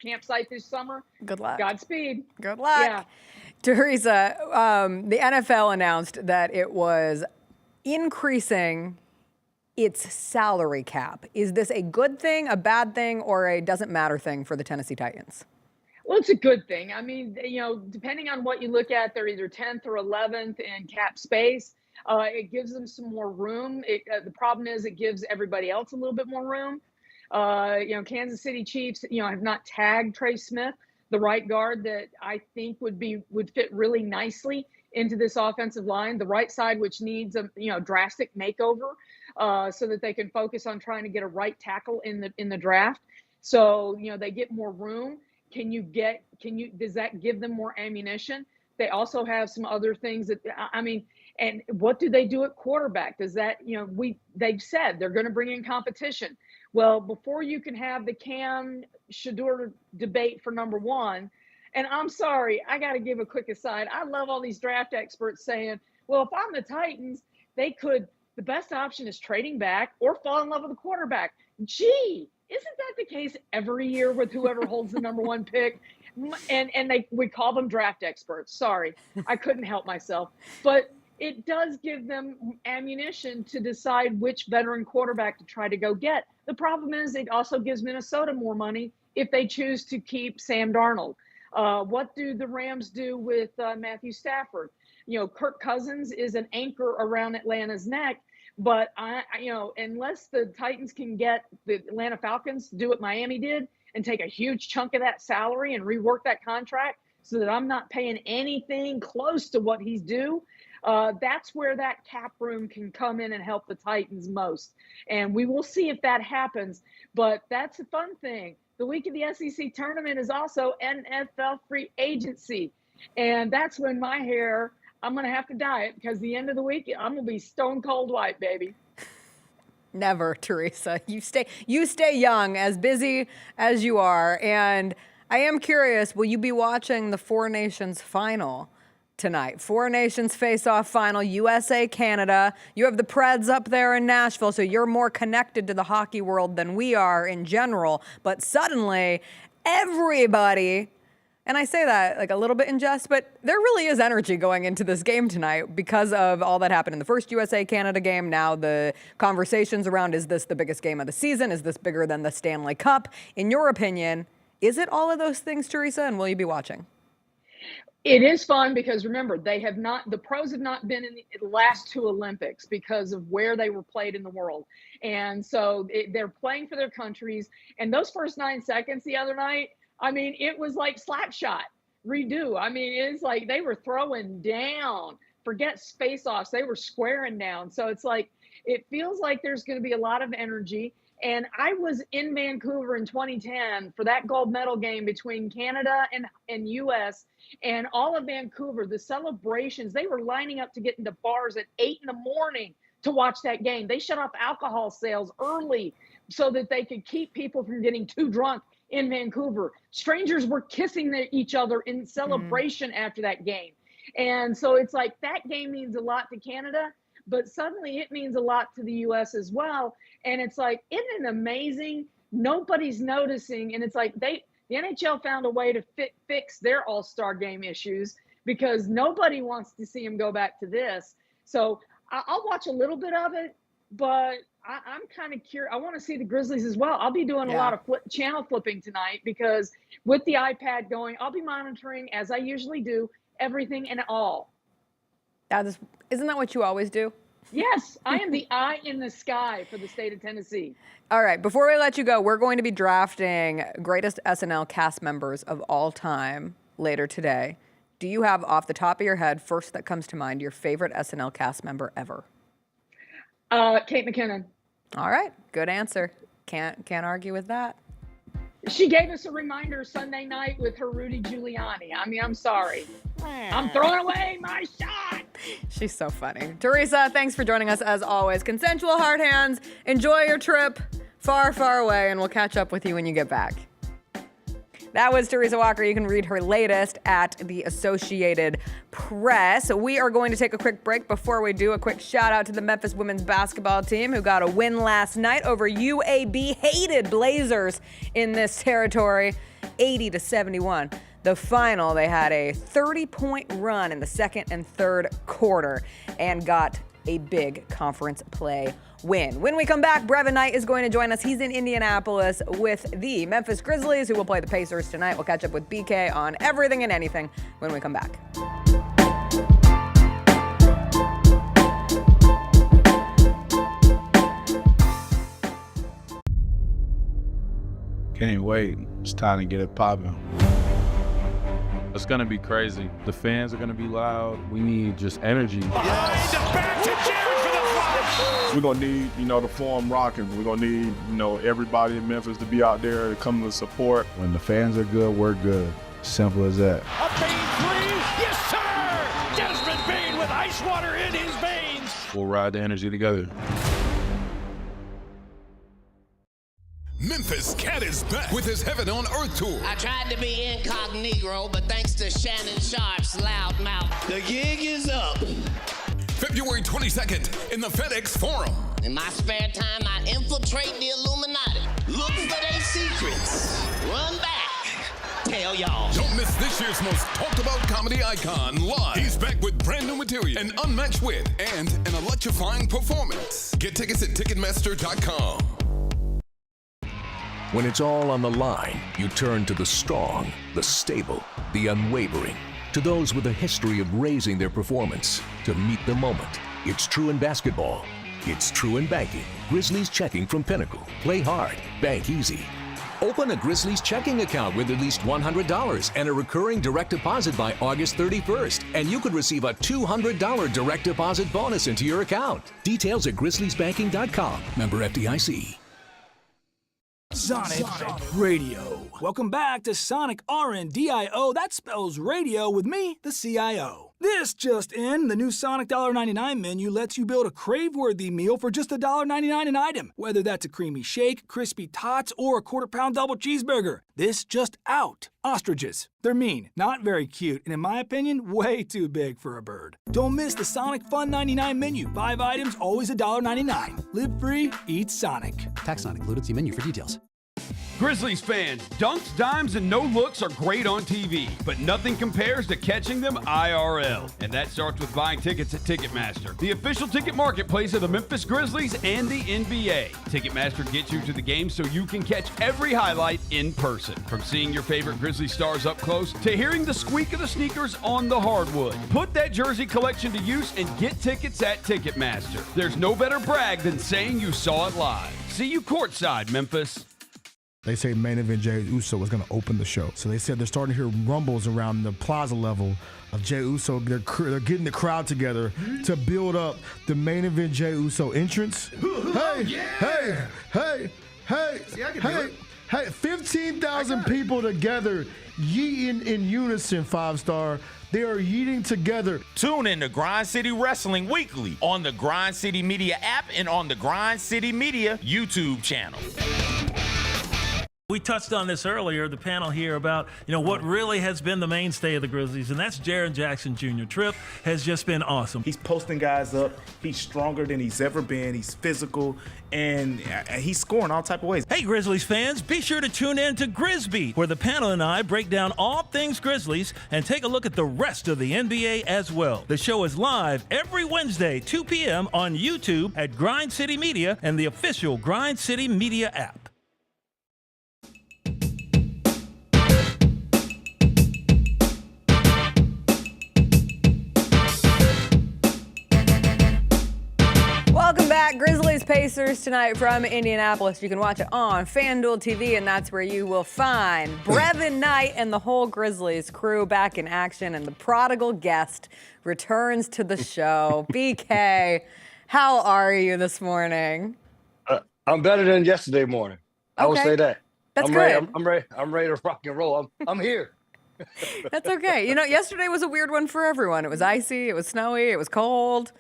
campsite this summer, good luck. Godspeed. Good luck. Yeah. Teresa, the NFL announced that it was increasing its salary cap. Is this a good thing, a bad thing, or a doesn't matter thing for the Tennessee Titans? Well, it's a good thing. I mean, depending on what you look at, they're either 10th or 11th in cap space. It gives them some more room. The problem is it gives everybody else a little bit more room. Kansas City Chiefs, have not tagged Trey Smith, the right guard that I think would fit really nicely into this offensive line. The right side, which needs a drastic makeover, so that they can focus on trying to get a right tackle in the draft. So they get more room. Does that give them more ammunition? They also have some other things and what do they do at quarterback? Does that, they've said they're going to bring in competition. Well, before you can have the Cam Shador debate for number 1, and I'm sorry, I got to give a quick aside. I love all these draft experts saying, well, if I'm the Titans, the best option is trading back or fall in love with a quarterback. Gee, isn't that the case every year with whoever holds the number 1 pick? And we call them draft experts. Sorry, I couldn't help myself. But it does give them ammunition to decide which veteran quarterback to try to go get. The problem is it also gives Minnesota more money if they choose to keep Sam Darnold. What do the Rams do with Matthew Stafford? Kirk Cousins is an anchor around Atlanta's neck. But unless the Titans can get the Atlanta Falcons to do what Miami did and take a huge chunk of that salary and rework that contract so that I'm not paying anything close to what he's due, that's where that cap room can come in and help the Titans most. And we will see if that happens. But that's a fun thing. The week of the SEC tournament is also NFL free agency. And that's when my hair, I'm going to have to dye it because the end of the week, I'm going to be stone cold white, baby. Never, Teresa. You stay young, as busy as you are. And I am curious, will you be watching the Four Nations final tonight? Four Nations Faceoff Final, USA, Canada. You have the Preds up there in Nashville, so you're more connected to the hockey world than we are in general. But suddenly, everybody, and I say that like a little bit in jest, but there really is energy going into this game tonight because of all that happened in the first USA-Canada game. Now the conversations around, is this the biggest game of the season? Is this bigger than the Stanley Cup? In your opinion, is it all of those things, Teresa, and will you be watching? It is fun because remember, the pros have not been in the last two Olympics because of where they were played in the world. And so they're playing for their countries. And those first 9 seconds the other night, I mean, it was like slap shot, redo. I mean, it's like they were throwing down. Forget face-offs. They were squaring down. So it's like, it feels like there's going to be a lot of energy. And I was in Vancouver in 2010 for that gold medal game between Canada and U.S. And all of Vancouver, the celebrations, they were lining up to get into bars at 8 in the morning to watch that game. They shut off alcohol sales early so that they could keep people from getting too drunk in Vancouver. Strangers were kissing each other in celebration after that game. And so it's like that game means a lot to Canada, but suddenly it means a lot to the U.S. as well. And it's like, isn't it amazing? Nobody's noticing. And it's like the NHL found a way to fix their all-star game issues because nobody wants to see them go back to this. So I'll watch a little bit of it, but I'm kind of curious. I want to see the Grizzlies as well. I'll be doing a lot of channel flipping tonight because with the iPad going, I'll be monitoring, as I usually do, everything and all. Isn't that what you always do? Yes, I am the eye in the sky for the state of Tennessee. All right, before we let you go, we're going to be drafting greatest SNL cast members of all time later today. Do you have, off the top of your head, first that comes to mind, your favorite SNL cast member ever? Kate McKinnon. All right, good answer. Can't argue with that. She gave us a reminder Sunday night with her Rudy Giuliani. I mean, I'm sorry. I'm throwing away my shot. She's so funny. Teresa, thanks for joining us as always. Consensual hard hands. Enjoy your trip far, far away, and we'll catch up with you when you get back. That was Teresa Walker. You can read her latest at the Associated Press. We are going to take a quick break. Before we do, a quick shout out to the Memphis women's basketball team who got a win last night over UAB-hated Blazers in this territory, 80-71. The final, they had a 30-point run in the second and third quarter and got a big conference play win. When we come back, Brevin Knight is going to join us. He's in Indianapolis with the Memphis Grizzlies, who will play the Pacers tonight. We'll catch up with BK on everything and anything when we come back. Can't wait. It's time to get it popping. It's gonna be crazy. The fans are gonna be loud. We need just energy. We're gonna need, the Forum rocking. We're gonna need, everybody in Memphis to be out there to come to support. When the fans are good, we're good. Simple as that. A Bane 3, yes sir! Desmond Bane with ice water in his veins. We'll ride the energy together. Memphis Cat is back with his Heaven on Earth tour. I tried to be incognito, but thanks to Shannon Sharp's loud mouth, the gig is up. February 22nd in the FedEx Forum. In my spare time, I infiltrate the Illuminati, look for their secrets, run back, tell y'all. Don't miss this year's most talked about comedy icon live. He's back with brand new material, an unmatched wit, and an electrifying performance. Get tickets at Ticketmaster.com. When it's all on the line, you turn to the strong, the stable, the unwavering. To those with a history of raising their performance, to meet the moment. It's true in basketball. It's true in banking. Grizzlies checking from Pinnacle. Play hard. Bank easy. Open a Grizzlies checking account with at least $100 and a recurring direct deposit by August 31st. And you could receive a $200 direct deposit bonus into your account. Details at grizzliesbanking.com. Member FDIC. Sonic Radio. Welcome back to Sonic RNDIO. That spells radio with me, the CIO. This just in, the new Sonic $1.99 menu lets you build a crave-worthy meal for just $1.99 an item, whether that's a creamy shake, crispy tots, or a quarter-pound double cheeseburger. This just out. Ostriches. They're mean, not very cute, and in my opinion, way too big for a bird. Don't miss the Sonic Fun 99 menu. 5 items, always $1.99. Live free, eat Sonic. Tax not included. See menu for details. Grizzlies fans, dunks, dimes, and no looks are great on TV, but nothing compares to catching them IRL. And that starts with buying tickets at Ticketmaster, the official ticket marketplace of the Memphis Grizzlies and the NBA. Ticketmaster gets you to the game so you can catch every highlight in person. From seeing your favorite Grizzly stars up close to hearing the squeak of the sneakers on the hardwood. Put that jersey collection to use and get tickets at Ticketmaster. There's no better brag than saying you saw it live. See you courtside, Memphis. They say main event Jey Uso was going to open the show. So they said they're starting to hear rumbles around the plaza level of Jey Uso. They're getting the crowd together to build up the main event Jey Uso entrance. Hey, See, I can do it. Hey, 15,000 people together, yeeting in unison, 5-star. They are yeeting together. Tune in to Grind City Wrestling weekly on the Grind City Media app and on the Grind City Media YouTube channel. We touched on this earlier, the panel here, about what really has been the mainstay of the Grizzlies, and that's Jaren Jackson Jr. Trip has just been awesome. He's posting guys up. He's stronger than he's ever been. He's physical, and he's scoring all type of ways. Hey, Grizzlies fans, be sure to tune in to Grizzbeat, where the panel and I break down all things Grizzlies and take a look at the rest of the NBA as well. The show is live every Wednesday, 2 p.m. on YouTube at Grind City Media and the official Grind City Media app. Welcome back. Grizzlies Pacers tonight from Indianapolis. You can watch it on FanDuel TV, and that's where you will find Brevin Knight and the whole Grizzlies crew back in action, and the prodigal guest returns to the show. BK, how are you this morning? I'm better than yesterday morning. I will say that. That's I'm good. Ready. I'm ready to rock and roll. I'm here. That's okay. Yesterday was a weird one for everyone. It was icy, it was snowy, it was cold.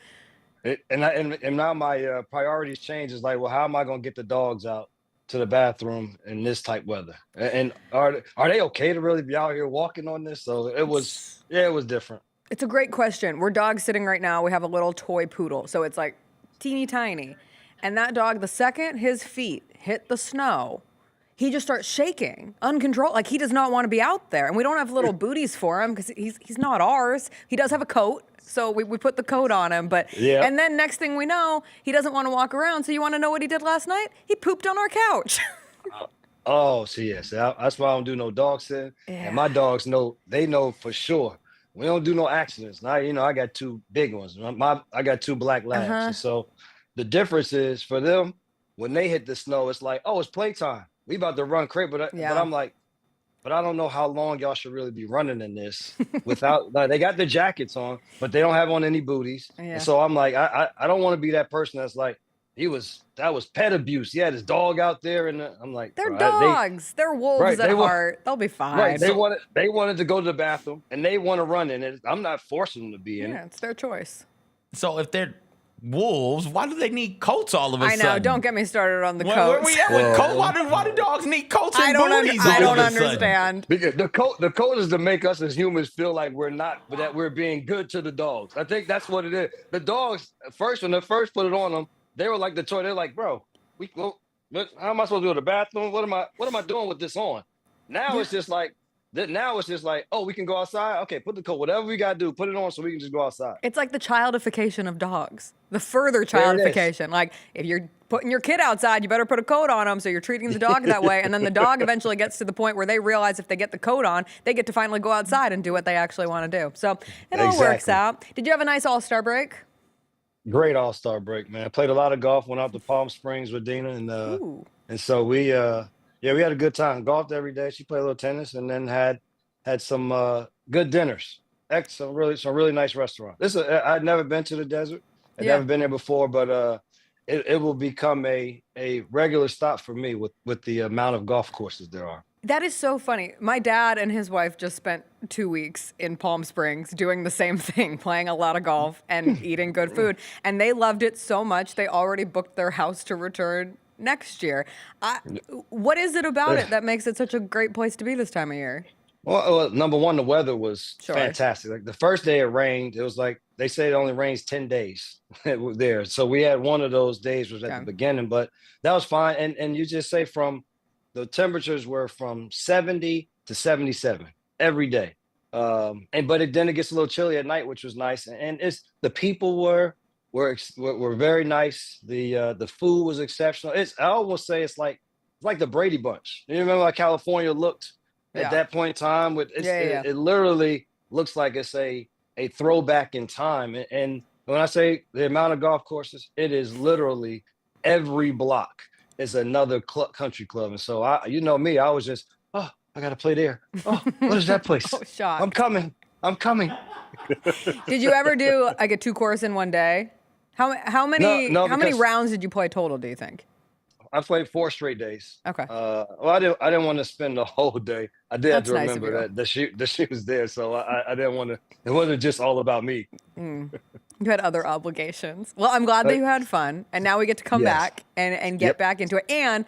And now my priorities change. Is like, well, how am I going to get the dogs out to the bathroom in this type weather? And are they okay to really be out here walking on this? So it was different. It's a great question. We're dog sitting right now. We have a little toy poodle, so it's like teeny tiny. And that dog, the second his feet hit the snow, he just starts shaking, uncontrolled. Like, he does not want to be out there. And we don't have little booties for him because he's not ours. He does have a coat, so we put the coat on him. But yeah. And then next thing we know, he doesn't want to walk around. So you want to know what he did last night? He pooped on our couch. That's why I don't do no dog sitting. Yeah. And my dogs know for sure. We don't do no accidents. Now, I got 2 big ones. I got 2 black labs. And so the difference is for them, when they hit the snow, it's like, oh, it's playtime. We about to run crazy. But I'm like, but I don't know how long y'all should really be running in this without, they got the jackets on, but they don't have on any booties. Yeah. And so I'm like, I don't want to be that person that's like, that was pet abuse. He had his dog out there, and I'm like, They're dogs. They're wolves at heart. They'll be fine. Right. They wanted to go to the bathroom, and they want to run in it. I'm not forcing them to be in it. Yeah, it's their choice. So if they're wolves, why do they need coats all of a sudden? I know. Don't get me started on the coats. Where we at with coats? Why do dogs need coats and booties? I don't understand. Because the coat is to make us as humans feel like that we're being good to the dogs. I think that's what it is. The dogs, when they first put it on them, they were like the toy. They're like, bro, how am I supposed to go to the bathroom? What am I doing with this on? Now it's just like, oh, we can go outside. Okay, put the coat, whatever we gotta do, put it on so we can just go outside. It's like the childification of dogs, the further childification. Like, if you're putting your kid outside, you better put a coat on them, so you're treating the dog that way. And then the dog eventually gets to the point where they realize if they get the coat on, they get to finally go outside and do what they actually want to do. So it all works out. Did you have a nice All-Star break? Great All-Star break, man. I played a lot of golf, went out to Palm Springs with Dina, and so we had a good time. Golfed every day. She played a little tennis, and then had some good dinners. Some really nice restaurants. I'd never been to the desert. I'd never been there before, but it will become a regular stop for me with the amount of golf courses there are. That is so funny. My dad and his wife just spent 2 weeks in Palm Springs doing the same thing, playing a lot of golf and eating good food. And they loved it so much, they already booked their house to return next year. What is it about it that makes it such a great place to be this time of year? Well, number one, the weather was fantastic. Like the first day it rained, it was like they say it only rains 10 days there. So we had one of those days was at the beginning, but that was fine. And you just say from the temperatures were from 70 to 77 every day. But then it gets a little chilly at night, which was nice. And it's the people were very nice. The food was exceptional. I almost say it's like the Brady Bunch. You remember how California looked at that point in time? It literally looks like it's a throwback in time. And when I say the amount of golf courses, it is literally every block is another country club. And so I was just, I got to play there. Oh, what is that place? I'm coming. Did you ever do like a 2-course in one day? How many rounds did you play total, do you think? I played 4 straight days. Okay. I didn't want to spend the whole day. I did have to That's nice remember that she was there, so I didn't want to. It wasn't just all about me. You had other obligations. Well, I'm glad that you had fun, and now we get to come back and get back into it. And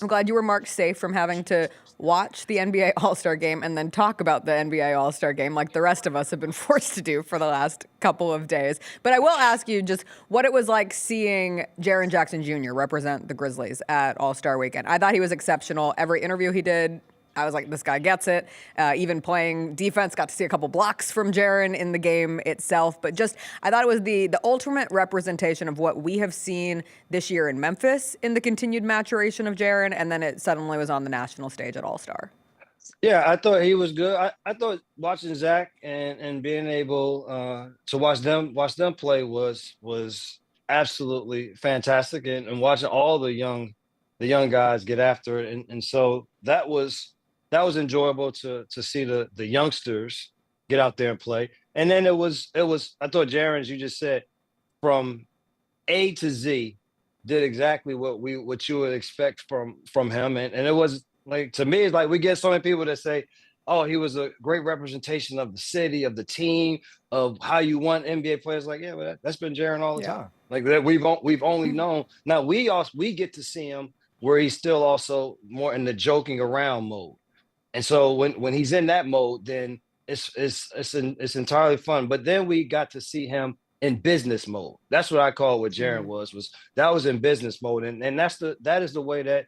I'm glad you were marked safe from having to watch the NBA All-Star Game and then talk about the NBA All-Star Game like the rest of us have been forced to do for the last couple of days. But I will ask you just what it was like seeing Jaren Jackson Jr. represent the Grizzlies at All-Star Weekend. I thought he was exceptional. Every interview he did, I was like, this guy gets it. Even playing defense, got to see a couple blocks from Jaren in the game itself. But just, I thought it was the ultimate representation of what we have seen this year in Memphis in the continued maturation of Jaren, and then it suddenly was on the national stage at All-Star. Yeah, I thought he was good. I thought watching Zach and being able to watch them play was absolutely fantastic, and watching all the young guys get after it, and so that was enjoyable to see the youngsters get out there and play. And then it was I thought Jaren, as you just said, from A to Z, did exactly what you would expect from him. And it was like, to me, it's like we get so many people that say, oh, he was a great representation of the city, of the team, of how you want NBA players. Like, yeah, but that's been Jaren all the time. Like that we've only known. Now we get to see him where he's still also more in the joking around mode. And so when he's in that mode, then it's entirely fun. But then we got to see him in business mode. That's what I call what Jaren was in business mode. And that is the way that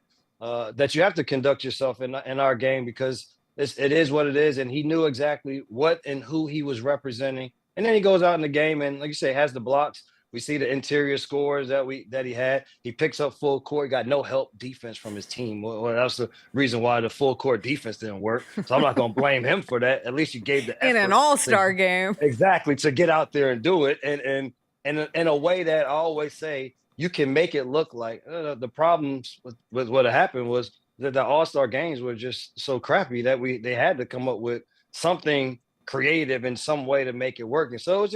you have to conduct yourself in our game, because it is what it is. And he knew exactly what and who he was representing. And then he goes out in the game and, like you say, has the blocks. We see the interior scores that he had. He picks up full court. He got no help defense from his team. Well, that's the reason why the full court defense didn't work. So I'm not going to blame him for that. At least you gave the effort in an all-star game. Exactly, to get out there and do it. And in a way that I always say, you can make it look like the problems with what happened was that the all-star games were just so crappy that they had to come up with something creative in some way to make it work. And so it was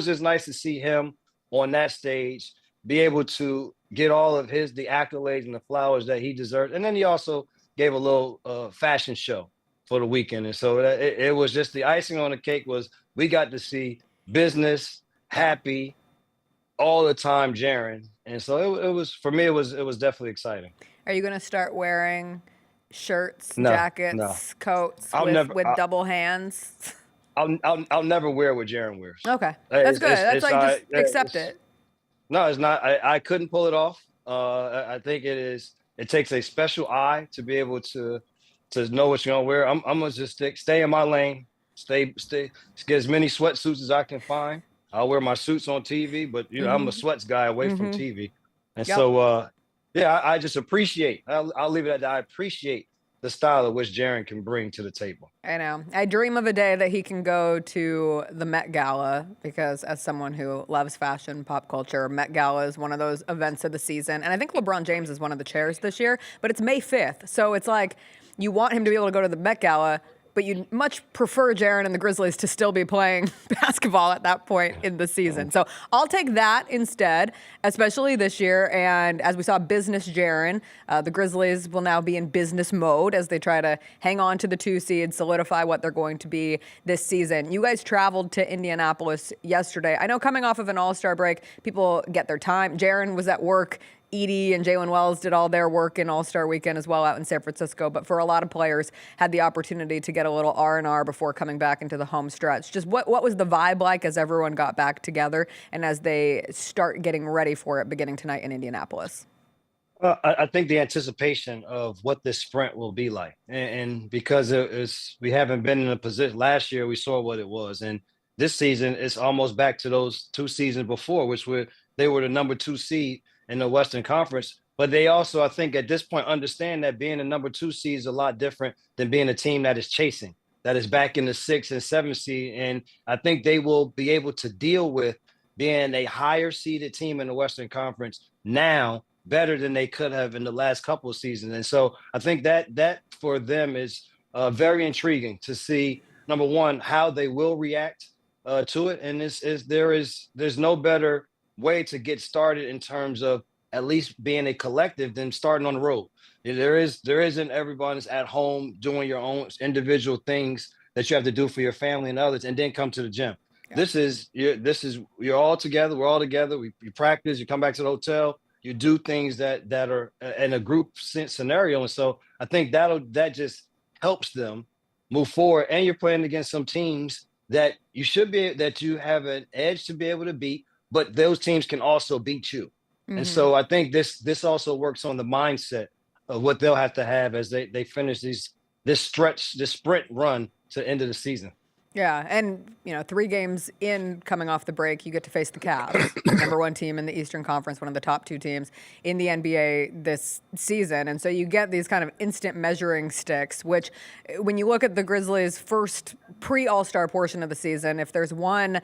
just nice to see him on that stage, be able to get all of the accolades and the flowers that he deserved. And then he also gave a little fashion show for the weekend. And so it was just the icing on the cake was we got to see business, happy, all the time Jaren. And so it was, for me, it was definitely exciting. Are you going to start wearing shirts, jackets, coats with double hands? I'll never wear what Jaren wears. Okay, that's good. That's just accept it. No, it's not. I couldn't pull it off. I think it takes a special eye to be able to know what you're gonna wear. I'm gonna just stay in my lane. Stay. Get as many sweatsuits as I can find. I'll wear my suits on TV, but I'm a sweats guy away from TV, and so I just appreciate. I'll leave it at that. I appreciate the style of which Jaren can bring to the table. I know. I dream of a day that he can go to the Met Gala, because as someone who loves fashion, pop culture, Met Gala is one of those events of the season. And I think LeBron James is one of the chairs this year, but it's May 5th. So it's like you want him to be able to go to the Met Gala but you'd much prefer Jaren and the Grizzlies to still be playing basketball at that point in the season. So I'll take that instead, especially this year. And as we saw, business Jaren, the Grizzlies will now be in business mode as they try to hang on to the 2 seed, solidify what they're going to be this season. You guys traveled to Indianapolis yesterday. I know coming off of an All-Star break, people get their time. Jaren was at work. Edie and Jalen Wells did all their work in All-Star Weekend as well out in San Francisco. But for a lot of players, had the opportunity to get a little R&R before coming back into the home stretch. Just what was the vibe like as everyone got back together and as they start getting ready for it beginning tonight in Indianapolis? I think the anticipation of what this sprint will be like, and because we haven't been in a position. Last year we saw what it was, and this season it's almost back to those 2 seasons before, which they were the number 2 seed in the Western Conference. But they also, I think, at this point understand that being a number 2 seed is a lot different than being a team that is chasing, that is back in the 6 and 7 seed. And I think they will be able to deal with being a higher seeded team in the Western Conference now better than they could have in the last couple of seasons. And so I think that for them is very intriguing to see, number one, how they will react to it. And there's no better way to get started in terms of at least being a collective than starting on the road. There isn't everybody's at home doing your own individual things that you have to do for your family and others, and then come to the gym. Yeah. You're all together. We're all together. You practice. You come back to the hotel. You do things that are in a group scenario, and so I think that just helps them move forward. And you're playing against some teams that you have an edge to be able to beat. But those teams can also beat you. Mm-hmm. And so I think this also works on the mindset of what they'll have to have as they finish this sprint run to the end of the season. Yeah, and 3 games in coming off the break, you get to face the Cavs, number 1 team in the Eastern Conference, one of the top 2 teams in the NBA this season. And so you get these kind of instant measuring sticks, which when you look at the Grizzlies' first pre-All-Star portion of the season, if there's one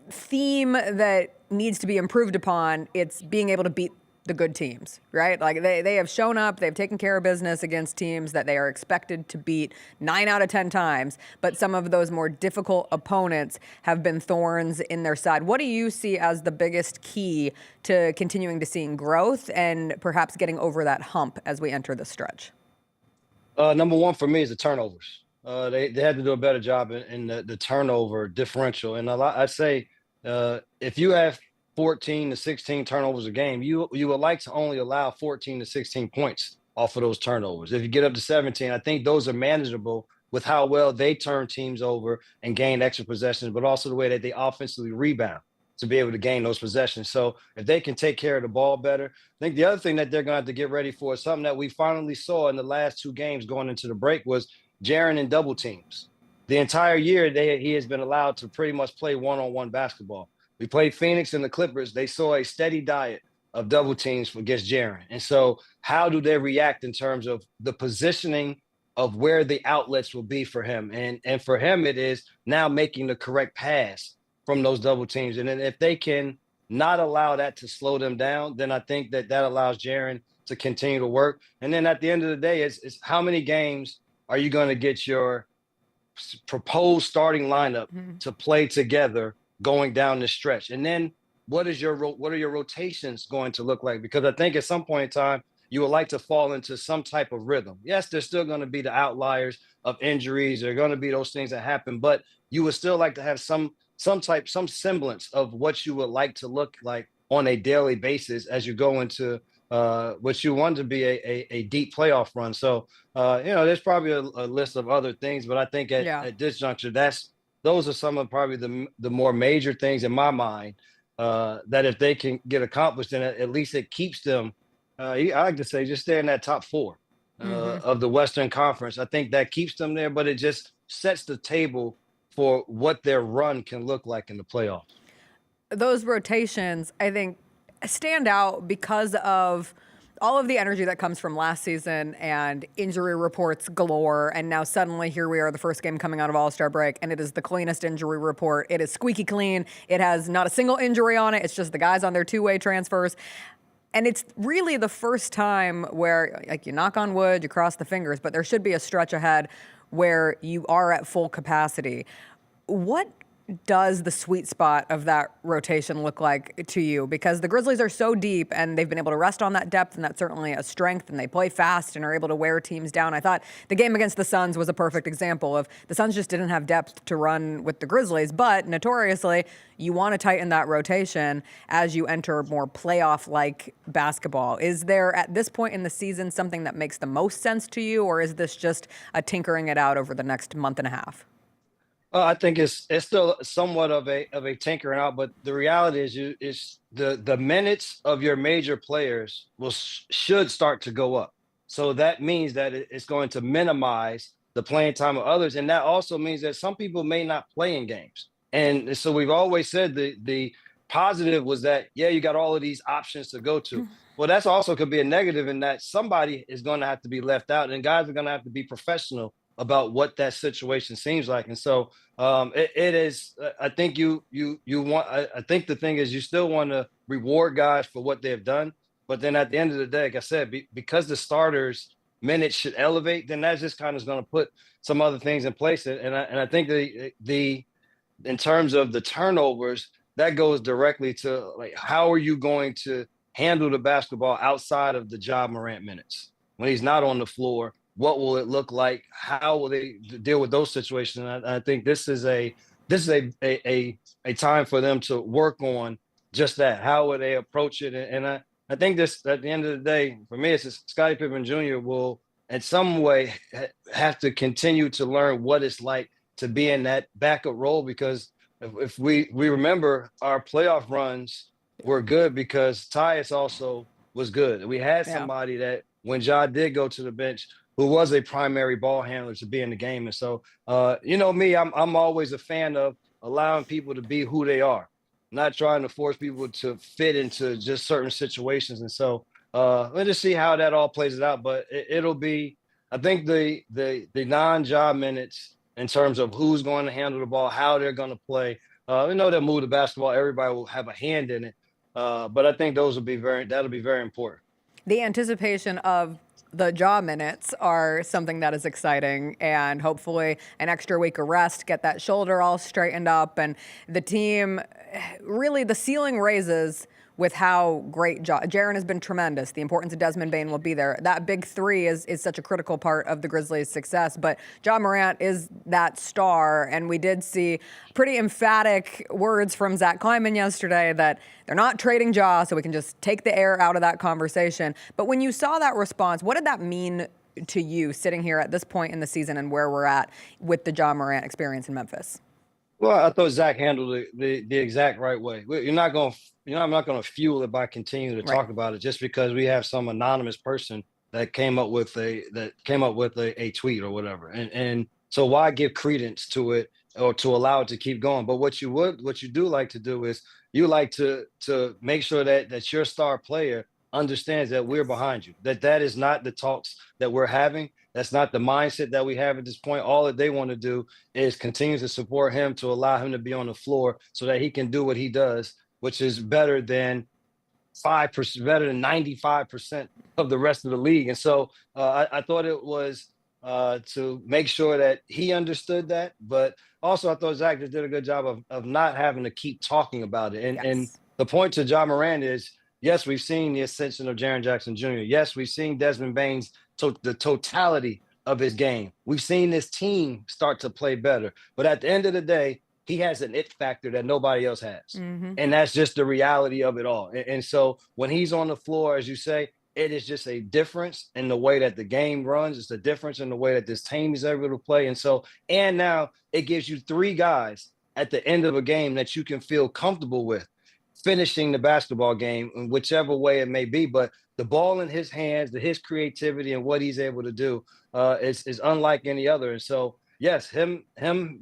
theme that needs to be improved upon, it's being able to beat the good teams, right? Like they have shown up, they've taken care of business against teams that they are expected to beat 9 out of 10 times, but some of those more difficult opponents have been thorns in their side. What do you see as the biggest key to continuing to seeing growth and perhaps getting over that hump as we enter the stretch? Number 1 for me is the turnovers. They had to do a better job in the turnover differential. And I'd say if you have 14 to 16 turnovers a game, you would like to only allow 14 to 16 points off of those turnovers. If you get up to 17, I think those are manageable with how well they turn teams over and gain extra possessions, but also the way that they offensively rebound to be able to gain those possessions. So if they can take care of the ball better, I think the other thing that they're going to have to get ready for is something that we finally saw in the last 2 games going into the break was Jaren in double teams. The entire year, he has been allowed to pretty much play one-on-one basketball. We played Phoenix and the Clippers. They saw a steady diet of double teams against Jaren. And so how do they react in terms of the positioning of where the outlets will be for him? And for him, it is now making the correct pass from those double teams. And then if they can not allow that to slow them down, then I think that allows Jaren to continue to work. And then at the end of the day, it's how many games are you going to get your proposed starting lineup to play together going down the stretch? And then what are your rotations going to look like? Because I think at some point in time, you would like to fall into some type of rhythm. Yes, there's still going to be the outliers of injuries. There are going to be those things that happen, but you would still like to have some semblance of what you would like to look like on a daily basis as you go into what you want to be a deep playoff run. So, there's probably a list of other things, but I think at this juncture, those are some of probably the more major things in my mind that if they can get accomplished, then at least it keeps them, I like to say, just stay in that top 4 of the Western Conference. I think that keeps them there, but it just sets the table for what their run can look like in the playoffs. Those rotations, I think, stand out because of all of the energy that comes from last season and injury reports galore. And now suddenly here we are, the first game coming out of All-Star break, and it is the cleanest injury report. It is squeaky clean. It has not a single injury on it. It's just the guys on their 2-way transfers. And it's really the first time where, like, you knock on wood, you cross the fingers, but there should be a stretch ahead where you are at full capacity. What does the sweet spot of that rotation look like to you? Because the Grizzlies are so deep and they've been able to rest on that depth, and that's certainly a strength, and they play fast and are able to wear teams down. I thought the game against the Suns was a perfect example of the Suns just didn't have depth to run with the Grizzlies, but notoriously you want to tighten that rotation as you enter more playoff-like basketball. Is there at this point in the season something that makes the most sense to you, or is this just a tinkering it out over the next month and a half? I think it's still somewhat of a tinkering out, but the reality is the minutes of your major players should start to go up. So that means that it's going to minimize the playing time of others, and that also means that some people may not play in games. And so we've always said the positive was that you got all of these options to go to. Well, that's also could be a negative in that somebody is going to have to be left out, and guys are going to have to be professional about what that situation seems like. And so it is, I think you want, I think the thing is you still want to reward guys for what they've done. But then at the end of the day, like I said, because the starters minutes should elevate, then that just kind of is going to put some other things in place. And I think in terms of the turnovers, that goes directly to like, how are you going to handle the basketball outside of the Ja Morant minutes when he's not on the floor? What will it look like? How will they deal with those situations? And I think this is a time for them to work on just that. How will they approach it? And I think this, at the end of the day, for me, it's just Scottie Pippen Jr. will, in some way, have to continue to learn what it's like to be in that backup role. Because if we remember, our playoff runs were good because Tyus also was good. We had somebody that when Ja did go to the bench, who was a primary ball handler to be in the game. And so, me, I'm always a fan of allowing people to be who they are, not trying to force people to fit into just certain situations. And so let's just see how that all plays it out. But it'll be, I think the non-Ja minutes in terms of who's going to handle the ball, how they're going to play. We know they'll move the basketball. Everybody will have a hand in it. But I think that'll be very important. The anticipation of the Ja minutes are something that is exciting, and hopefully an extra week of rest, get that shoulder all straightened up, and the team, really the ceiling raises with how great Jaren has been tremendous. The importance of Desmond Bane will be there. That big three is such a critical part of the Grizzlies' success. But Ja Morant is that star, and we did see pretty emphatic words from Zach Kleiman yesterday that they're not trading Ja, so we can just take the air out of that conversation. But when you saw that response, what did that mean to you sitting here at this point in the season and where we're at with the Ja Morant experience in Memphis? Well, I thought Zach handled it the exact right way. I'm not going to fuel it by continuing to talk about it just because we have some anonymous person that came up with a tweet or whatever. And so why give credence to it or to allow it to keep going? But what you do like to do is you like to make sure that your star player understands that we're behind you, that is not the talks that we're having. That's not the mindset that we have at this point. All that they want to do is continue to support him, to allow him to be on the floor so that he can do what he does, which is better than 5%, better than 95% of the rest of the league. And so I thought it was to make sure that he understood that. But also I thought Zach just did a good job of not having to keep talking about it. And the point to Ja Morant is, yes, we've seen the ascension of Jaren Jackson Jr. Yes, we've seen Desmond Bane's the totality of his game. We've seen this team start to play better. But at the end of the day, he has an it factor that nobody else has. Mm-hmm. And that's just the reality of it all. And so when he's on the floor, as you say, it is just a difference in the way that the game runs. It's a difference in the way that this team is able to play. And so, and now it gives you three guys at the end of a game that you can feel comfortable with finishing the basketball game in whichever way it may be. But the ball in his hands, his creativity and what he's able to do is unlike any other. And so, yes, him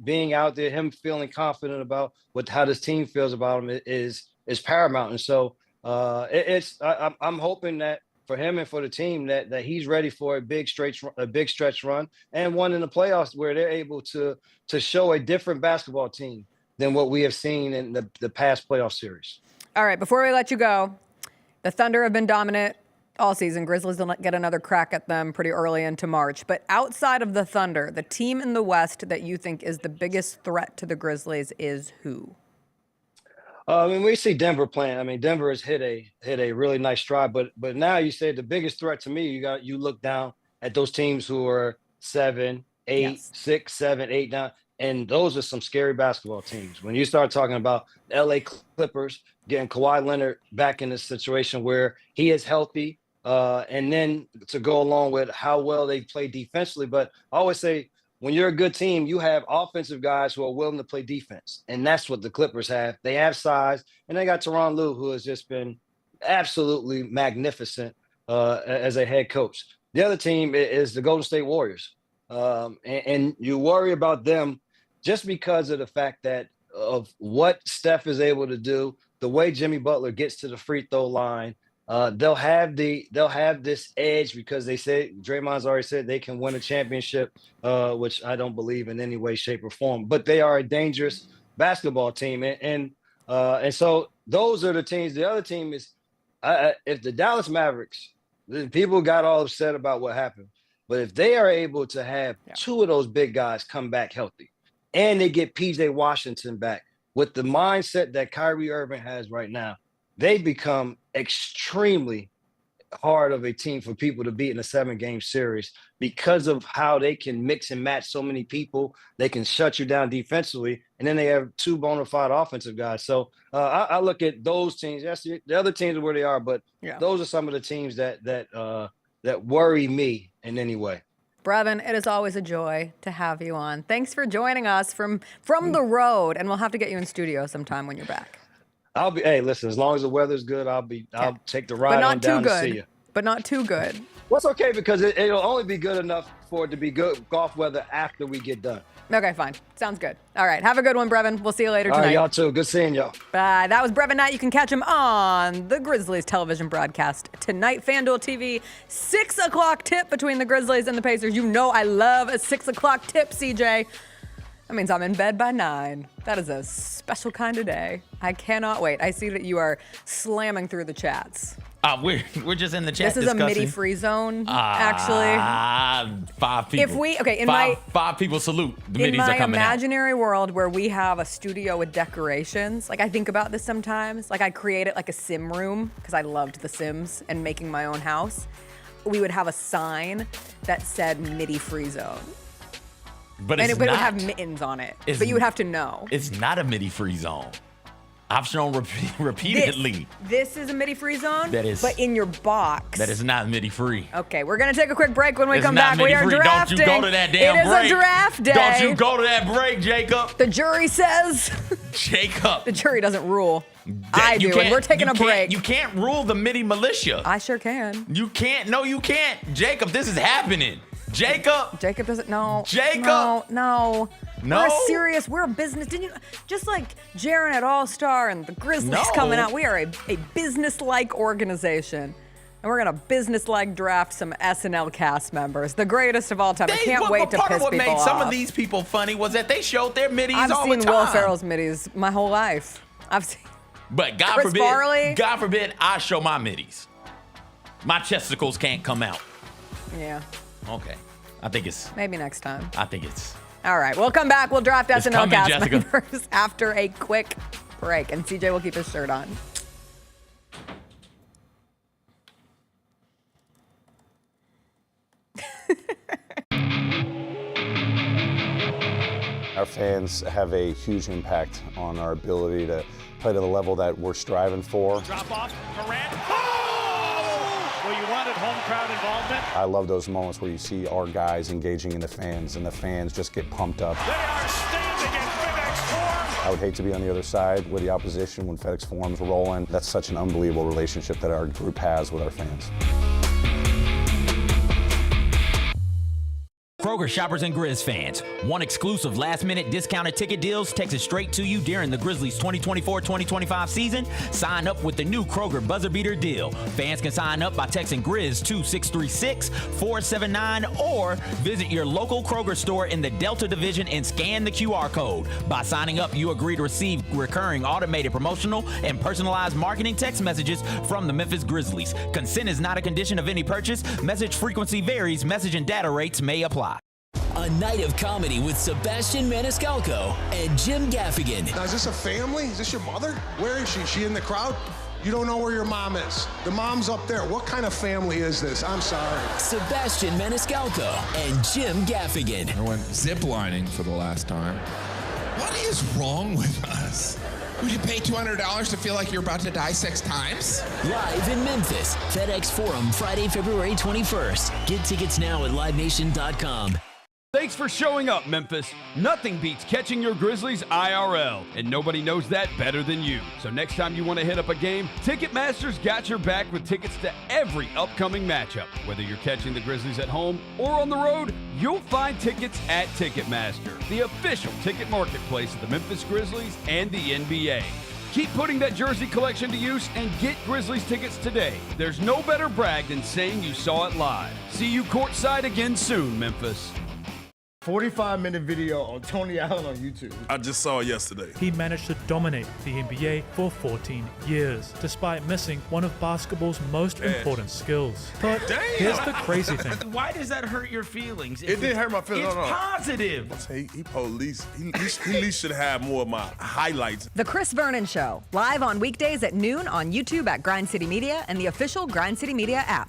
being out there, him feeling confident about how this team feels about him is paramount. And so I'm hoping that for him and for the team that he's ready for a big stretch run and one in the playoffs where they're able to show a different basketball team than what we have seen in the past playoff series. All right, before we let you go, the Thunder have been dominant all season. Grizzlies will get another crack at them pretty early into March. But outside of the Thunder, the team in the West that you think is the biggest threat to the Grizzlies is who? We see Denver playing. I mean, Denver has hit a really nice stride, but now you say the biggest threat to me, you look down at those teams who are 7, 8, 6, 7, 8 down, and those are some scary basketball teams. When you start talking about LA Clippers getting Kawhi Leonard back in a situation where he is healthy, and then to go along with how well they play defensively. But I always say, when you're a good team, you have offensive guys who are willing to play defense. And that's what the Clippers have. They have size, and they got Tyronn Lue, who has just been absolutely magnificent as a head coach. The other team is the Golden State Warriors. And you worry about them just because of the fact that of what Steph is able to do, the way Jimmy Butler gets to the free throw line. They'll have this edge because they say Draymond's already said they can win a championship, which I don't believe in any way, shape, or form. But they are a dangerous basketball team, and so those are the teams. The other team is if the Dallas Mavericks. People got all upset about what happened, but if they are able to have two of those big guys come back healthy, and they get P.J. Washington back with the mindset that Kyrie Irving has right now, they become extremely hard of a team for people to beat in a 7-game series because of how they can mix and match so many people. They can shut you down defensively, and then they have two bona fide offensive guys. So I look at those teams. Yes, the other teams are where they are, but those are some of the teams that worry me in any way. Brevin, it is always a joy to have you on. Thanks for joining us from the road, and we'll have to get you in studio sometime when you're back. Hey, listen, as long as the weather's good, I'll take the ride on down to see you. But not too good. Well, it's okay because it'll only be good enough for it to be good golf weather after we get done. Okay, fine. Sounds good. All right, have a good one, Brevin. We'll see you later tonight. All right, y'all too. Good seeing y'all. Bye. That was Brevin Knight. You can catch him on the Grizzlies television broadcast tonight. FanDuel TV, 6 o'clock tip between the Grizzlies and the Pacers. You know I love a 6 o'clock tip, CJ. That means I'm in bed by 9. That is a special kind of day. I cannot wait. I see that you are slamming through the chats. We're just in the chat. This is discussing. a MIDI free zone, actually. 5 people. Five people salute. The middies are coming out. In my imaginary world where we have a studio with decorations, like I think about this sometimes. Like I created like a sim room because I loved The Sims and making my own house. We would have a sign that said MIDI free zone. But it would have mittens on it. But you would have to know. It's not a MIDI free zone. I've shown repeatedly. This is a MIDI free zone? That is. But in your box. That is not MIDI free. Okay, we're going to take a quick break. When we come back, MIDI we are free. drafting. Don't you go to that damn break. It is a draft day. Don't you go to that break, Jacob. The jury says. Jacob. The jury doesn't rule. I do, and we're taking a break. You can't rule the MIDI militia. I sure can. You can't. No, you can't. Jacob, this is happening. Jacob doesn't know. Jacob. No. We're serious. We're a business. Didn't you? Just like Jaron at All Star and the Grizzlies coming out, we are a business-like organization. And we're going to business-like draft some SNL cast members. The greatest of all time. I can't wait to piss people off. Part of what made some of these people funny was that they showed their middies all the time. I've seen Will Ferrell's middies my whole life. I've seen. But God forbid I show my middies. My chesticles can't come out. Yeah. Okay. I think it's... Maybe next time. I think it's... All right. We'll come back. We'll draft SNL cast members after a quick break. And CJ will keep his shirt on. Our fans have a huge impact on our ability to play to the level that we're striving for. Drop off, Morant. Well, you wanted home crowd involvement. I love those moments where you see our guys engaging in the fans and the fans just get pumped up. They are standing in FedEx Forum. I would hate to be on the other side with the opposition when FedEx Forum's rolling. That's such an unbelievable relationship that our group has with our fans. Kroger shoppers and Grizz fans, want exclusive last-minute discounted ticket deals texted straight to you during the Grizzlies 2024-2025 season? Sign up with the new Kroger Buzzer Beater deal. Fans can sign up by texting Grizz to 636-479 or visit your local Kroger store in the Delta Division and scan the QR code. By signing up, you agree to receive recurring automated promotional and personalized marketing text messages from the Memphis Grizzlies. Consent is not a condition of any purchase. Message frequency varies. Message and data rates may apply. A night of comedy with Sebastian Maniscalco and Jim Gaffigan. Now, is this a family? Is this your mother? Where is she? Is she in the crowd? You don't know where your mom is. The mom's up there. What kind of family is this? I'm sorry. Sebastian Maniscalco and Jim Gaffigan. I went ziplining for the last time. What is wrong with us? Would you pay $200 to feel like you're about to die 6 times? Live in Memphis, FedEx Forum, Friday, February 21st. Get tickets now at livenation.com. Thanks for showing up, Memphis. Nothing beats catching your Grizzlies IRL, and nobody knows that better than you. So next time you want to hit up a game, Ticketmaster's got your back with tickets to every upcoming matchup. Whether you're catching the Grizzlies at home or on the road, you'll find tickets at Ticketmaster, the official ticket marketplace of the Memphis Grizzlies and the NBA. Keep putting that jersey collection to use and get Grizzlies tickets today. There's no better brag than saying you saw it live. See you courtside again soon, Memphis. 45-minute video on Tony Allen on YouTube. I just saw it yesterday. He managed to dominate the NBA for 14 years, despite missing one of basketball's most important skills. But here's the crazy thing. Why does that hurt your feelings? It didn't hurt my feelings. It's positive. He at least should have more of my highlights. The Chris Vernon Show, live on weekdays at noon on YouTube at Grind City Media and the official Grind City Media app.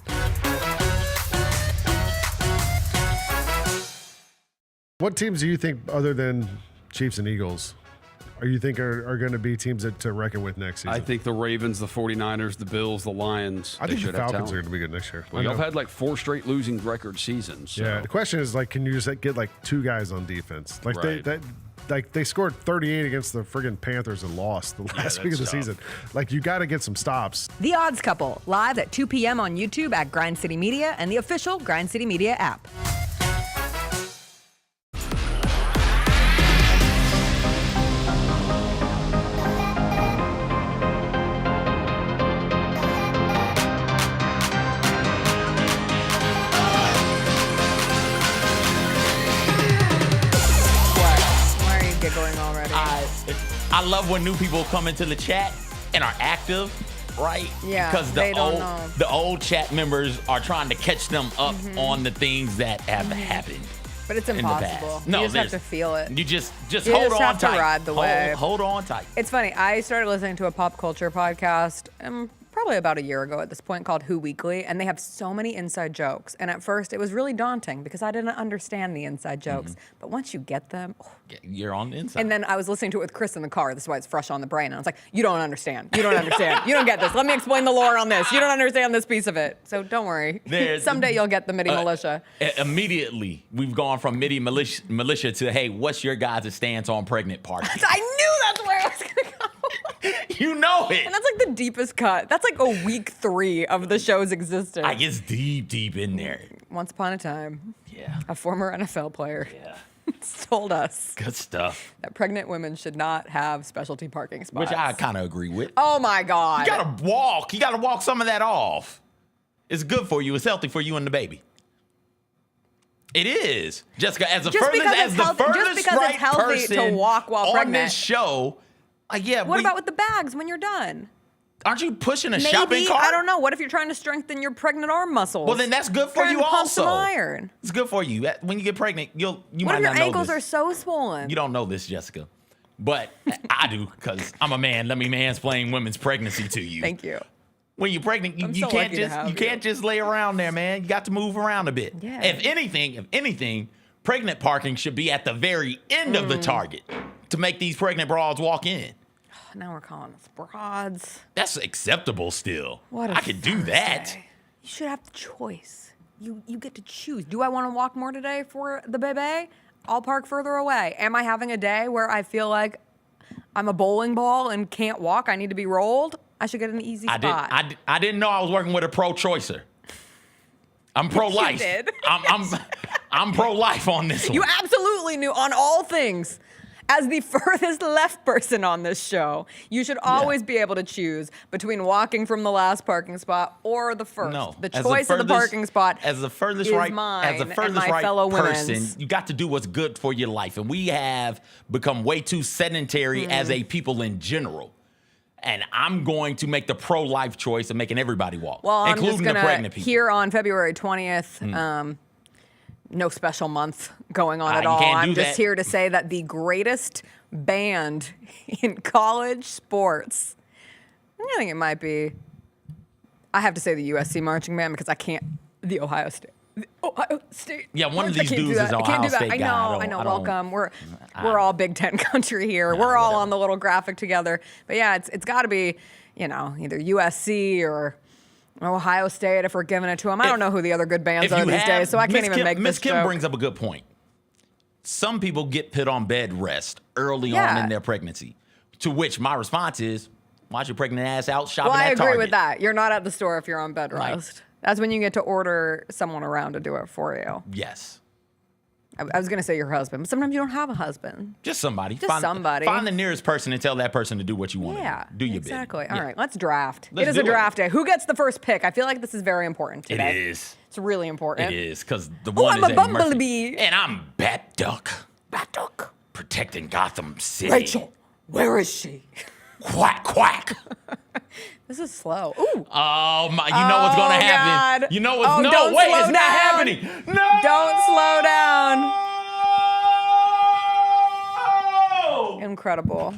What teams do you think, other than Chiefs and Eagles, are going to be teams to reckon with next season? I think the Ravens, the 49ers, the Bills, the Lions. I think the Falcons are going to be good next year. Well, y'all had like 4 straight losing record seasons. So. Yeah, the question is, can you just get 2 guys on defense? They scored 38 against the friggin' Panthers and lost the last week of the season. You got to get some stops. The Odds Couple, live at 2 p.m. on YouTube at Grind City Media and the official Grind City Media app. Going already. I love when new people come into the chat and are active, right? Yeah, because the old chat members are trying to catch them up on the things that have happened. But it's impossible. No, you just have to feel it. You just you hold just on have tight. To ride the wave. Hold on tight. It's funny. I started listening to a pop culture podcast probably about a year ago at this point called Who Weekly, and they have so many inside jokes. And at first, it was really daunting because I didn't understand the inside jokes. But once you get them, you're on the inside. And then I was listening to it with Chris in the car. This is why it's fresh on the brain. And I was like, you don't understand. You don't understand. You don't get this. Let me explain the lore on this. You don't understand this piece of it. So don't worry. Someday you'll get the MIDI militia. Immediately, we've gone from MIDI militia to, hey, what's your guys' stance on pregnant parties? I knew that's where I was going to go. You know it. And that's the deepest cut. That's a week 3 of the show's existence. It's deep in there. Once upon a time, yeah, a former NFL player told us good stuff that pregnant women should not have specialty parking spots. Which I kind of agree with. Oh my God. You gotta walk some of that off. It's good for you. It's healthy for you and the baby. It is. Jessica, as the furthest right person to walk while on pregnant. this show, what about with the bags when you're done? Aren't you pushing a shopping cart? I don't know. What if you're trying to strengthen your pregnant arm muscles? Well, then that's good for you pump also. Some iron. It's good for you. When you get pregnant, you what might if not your know ankles this. are so swollen? You don't know this, Jessica. But I do, because I'm a man. Let me mansplain women's pregnancy to you. Thank you. When you're pregnant, you can't just lay around there, man. You got to move around a bit. Yeah. If anything, pregnant parking should be at the very end of the target to make these pregnant broads walk in. Now we're calling us broads. That's acceptable still. I could do that. You should have the choice. You get to choose. Do I want to walk more today for the baby? I'll park further away. Am I having a day where I feel like I'm a bowling ball and can't walk? I need to be rolled? I should get an easy spot. I didn't know I was working with a pro-choicer. I'm pro-life. You did. I'm pro-life on this one. You absolutely knew on all things. As the furthest left person on this show, you should always be able to choose between walking from the last parking spot or the first. No, The choice of the parking spot as the furthest is right, mine as the and furthest my right fellow person, women's. you got to do what's good for your life, and we have become way too sedentary as a people in general. And I'm going to make the pro-life choice of making everybody walk, Well, I'm including just the gonna, pregnant people. here on February 20th, no special month going on at you all. can't I'm do just that. here to say that the greatest band in college sports, I think it might be, I have to say the USC marching band because I can't, the Ohio State. Ohio State. Yeah, one of I these can't do dudes that. is an I can't Ohio do that. State I guy. know. I know. Welcome. We're all Big Ten country here. We're all on the little graphic together. But yeah, it's got to be, either USC or Ohio State if we're giving it to them. I don't know who the other good bands are these days, so I can't even make Miss this Kim joke. brings up a good point. Some people get put on bed rest early on in their pregnancy, to which my response is, watch your pregnant ass out shopping Well, I at agree Target. with that. You're not at the store if you're on bed Right. rest. That's when you get to order someone around to do it for you. Yes. I was going to say your husband, but sometimes you don't have a husband. Just somebody. Just somebody. Find the nearest person and tell that person to do what you want to do. Do your exactly. bidding. All right, let's draft. Let's it is do a draft day. Who gets the first pick? I feel like this is very important It today. is. It's really important. It is, because the Oh, one I'm is a Eddie Murphy. bumblebee. And I'm Bat Duck. Bat Duck. Protecting Gotham City. Rachel, where is she? Quack, quack. This is slow. Ooh. Oh, my. You know what's going to happen. God. You know what's... Oh, no, don't wait, slow it's not down. happening. No! Don't slow down. Incredible.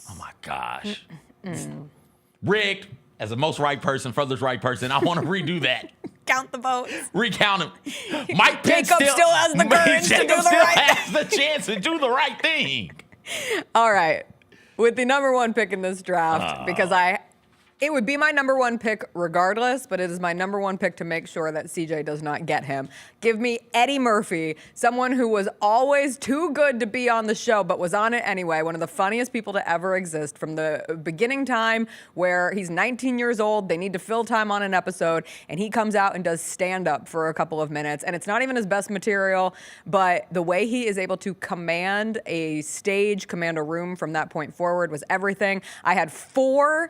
Oh, my gosh. Rigged. As the most right person, furthest right person, I want to redo that. Count the votes. Recount them. Mike Pence Jacob still has the courage to do Jacob the still right has the chance to do the right thing. All right. With the number one pick in this draft, because it would be my number one pick regardless, but it is my number one pick to make sure that CJ does not get him. Give me Eddie Murphy, someone who was always too good to be on the show, but was on it anyway. One of the funniest people to ever exist from the beginning time where he's 19 years old. They need to fill time on an episode, and he comes out and does stand-up for a couple of minutes. And it's not even his best material, but the way he is able to command a stage, command a room from that point forward was everything. I had 4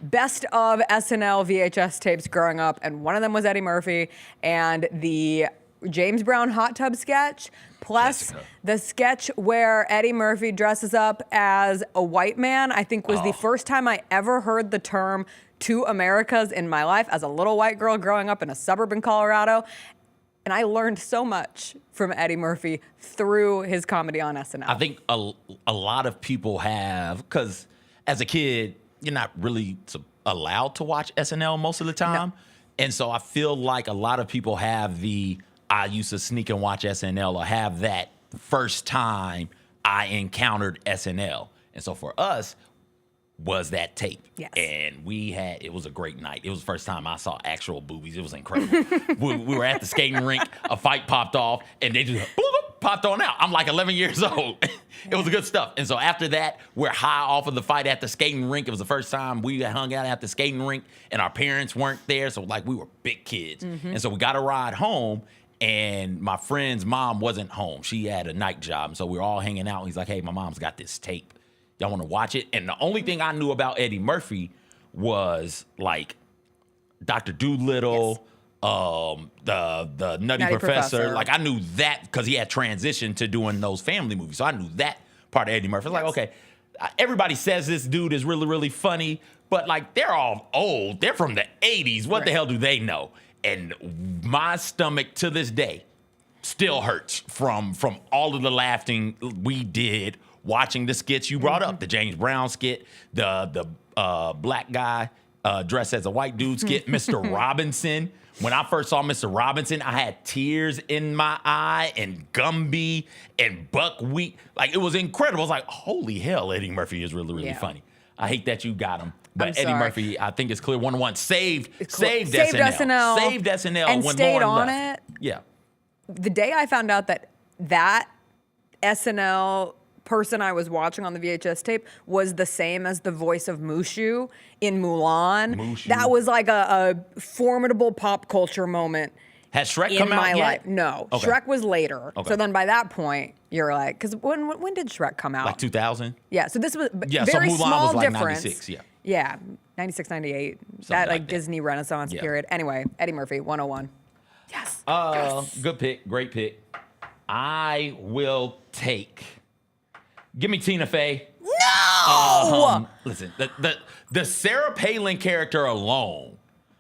best of SNL VHS tapes growing up, and one of them was Eddie Murphy, and the James Brown hot tub sketch, plus the sketch where Eddie Murphy dresses up as a white man, I think was the first time I ever heard the term two Americas in my life as a little white girl growing up in a suburb in Colorado. And I learned so much from Eddie Murphy through his comedy on SNL. I think a lot of people have, because as a kid, you're not really allowed to watch SNL most of the time. No. And so I feel like a lot of people have I used to sneak and watch SNL, or have that first time I encountered SNL. And so for us, was that tape. Yes. And it was a great night. It was the first time I saw actual boobies. It was incredible. we were at the skating rink, a fight popped off, and they just popped on out. I'm like 11 years old. It was good stuff. And so after that, we're high off of the fight at the skating rink. It was the first time we hung out at the skating rink, and our parents weren't there. So like we were big kids. Mm-hmm. And so we got a ride home, and my friend's mom wasn't home. She had a night job. And so we were all hanging out. He's like, hey, my mom's got this tape. Y'all want to watch it? And the only thing I knew about Eddie Murphy was like Dr. Dolittle, the Nutty Professor. Like I knew that because he had transitioned to doing those family movies. So I knew that part of Eddie Murphy. I was like, okay, everybody says this dude is really, really funny, but like they're all old. They're from the 80s. What the hell do they know? And my stomach to this day still hurts from all of the laughing we did watching the skits you brought up, the James Brown skit, the black guy dressed as a white dude skit, Mr. Robinson. When I first saw Mr. Robinson, I had tears in my eye, and Gumby and Buckwheat. Like, it was incredible. I was like, holy hell, Eddie Murphy is really, really funny. I hate that you got him. But Eddie Murphy, I think it's clear, 1-1, saved SNL. Saved SNL and when stayed Lauren on left. it. Yeah. The day I found out that SNL person I was watching on the VHS tape was the same as the voice of Mushu in Mulan. That was like a formidable pop culture moment Has Shrek in come out my yet? life. No, Okay. Shrek was later. Okay. So then by that point, you're like, because when did Shrek come out? Like 2000? Yeah, so this was Yeah, very so Mulan small was like difference. 96, yeah. Yeah, 96, 98. That like that. Disney Renaissance Yeah. period. Anyway, Eddie Murphy, 101. Yes. Good pick. Great pick. I will take. Give me Tina Fey. No! Listen, the Sarah Palin character alone,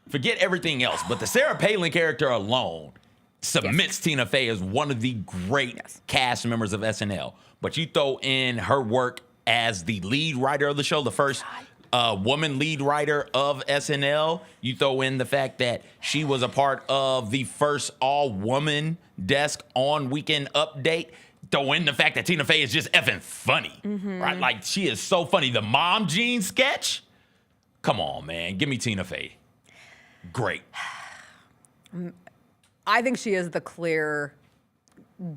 forget everything else, but the Sarah Palin character alone submits Tina Fey as one of the great cast members of SNL. But you throw in her work as the lead writer of the show, the first woman lead writer of SNL. You throw in the fact that she was a part of the first all-woman desk on Weekend Update. Throw in the fact that Tina Fey is just effing funny, right? Like, she is so funny. The Mom Jean sketch? Come on, man. Give me Tina Fey. Great. I think she is the clear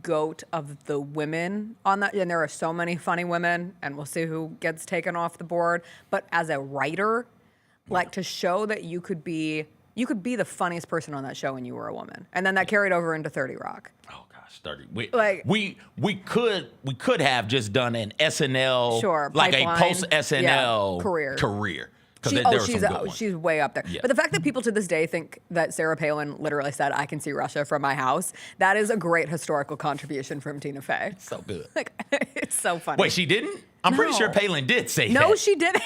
GOAT of the women on that. And there are so many funny women, and we'll see who gets taken off the board. But as a writer, like, to show that you could be the funniest person on that show when you were a woman. And then that carried over into 30 Rock. Oh gosh, 30. We could have just done an SNL, like a post SNL career. She's way up there. Yeah. But the fact that people to this day think that Sarah Palin literally said, "I can see Russia from my house," that is a great historical contribution from Tina Fey. So good. Like, it's so funny. Wait, she didn't? I'm pretty sure Palin did say that. No, she didn't.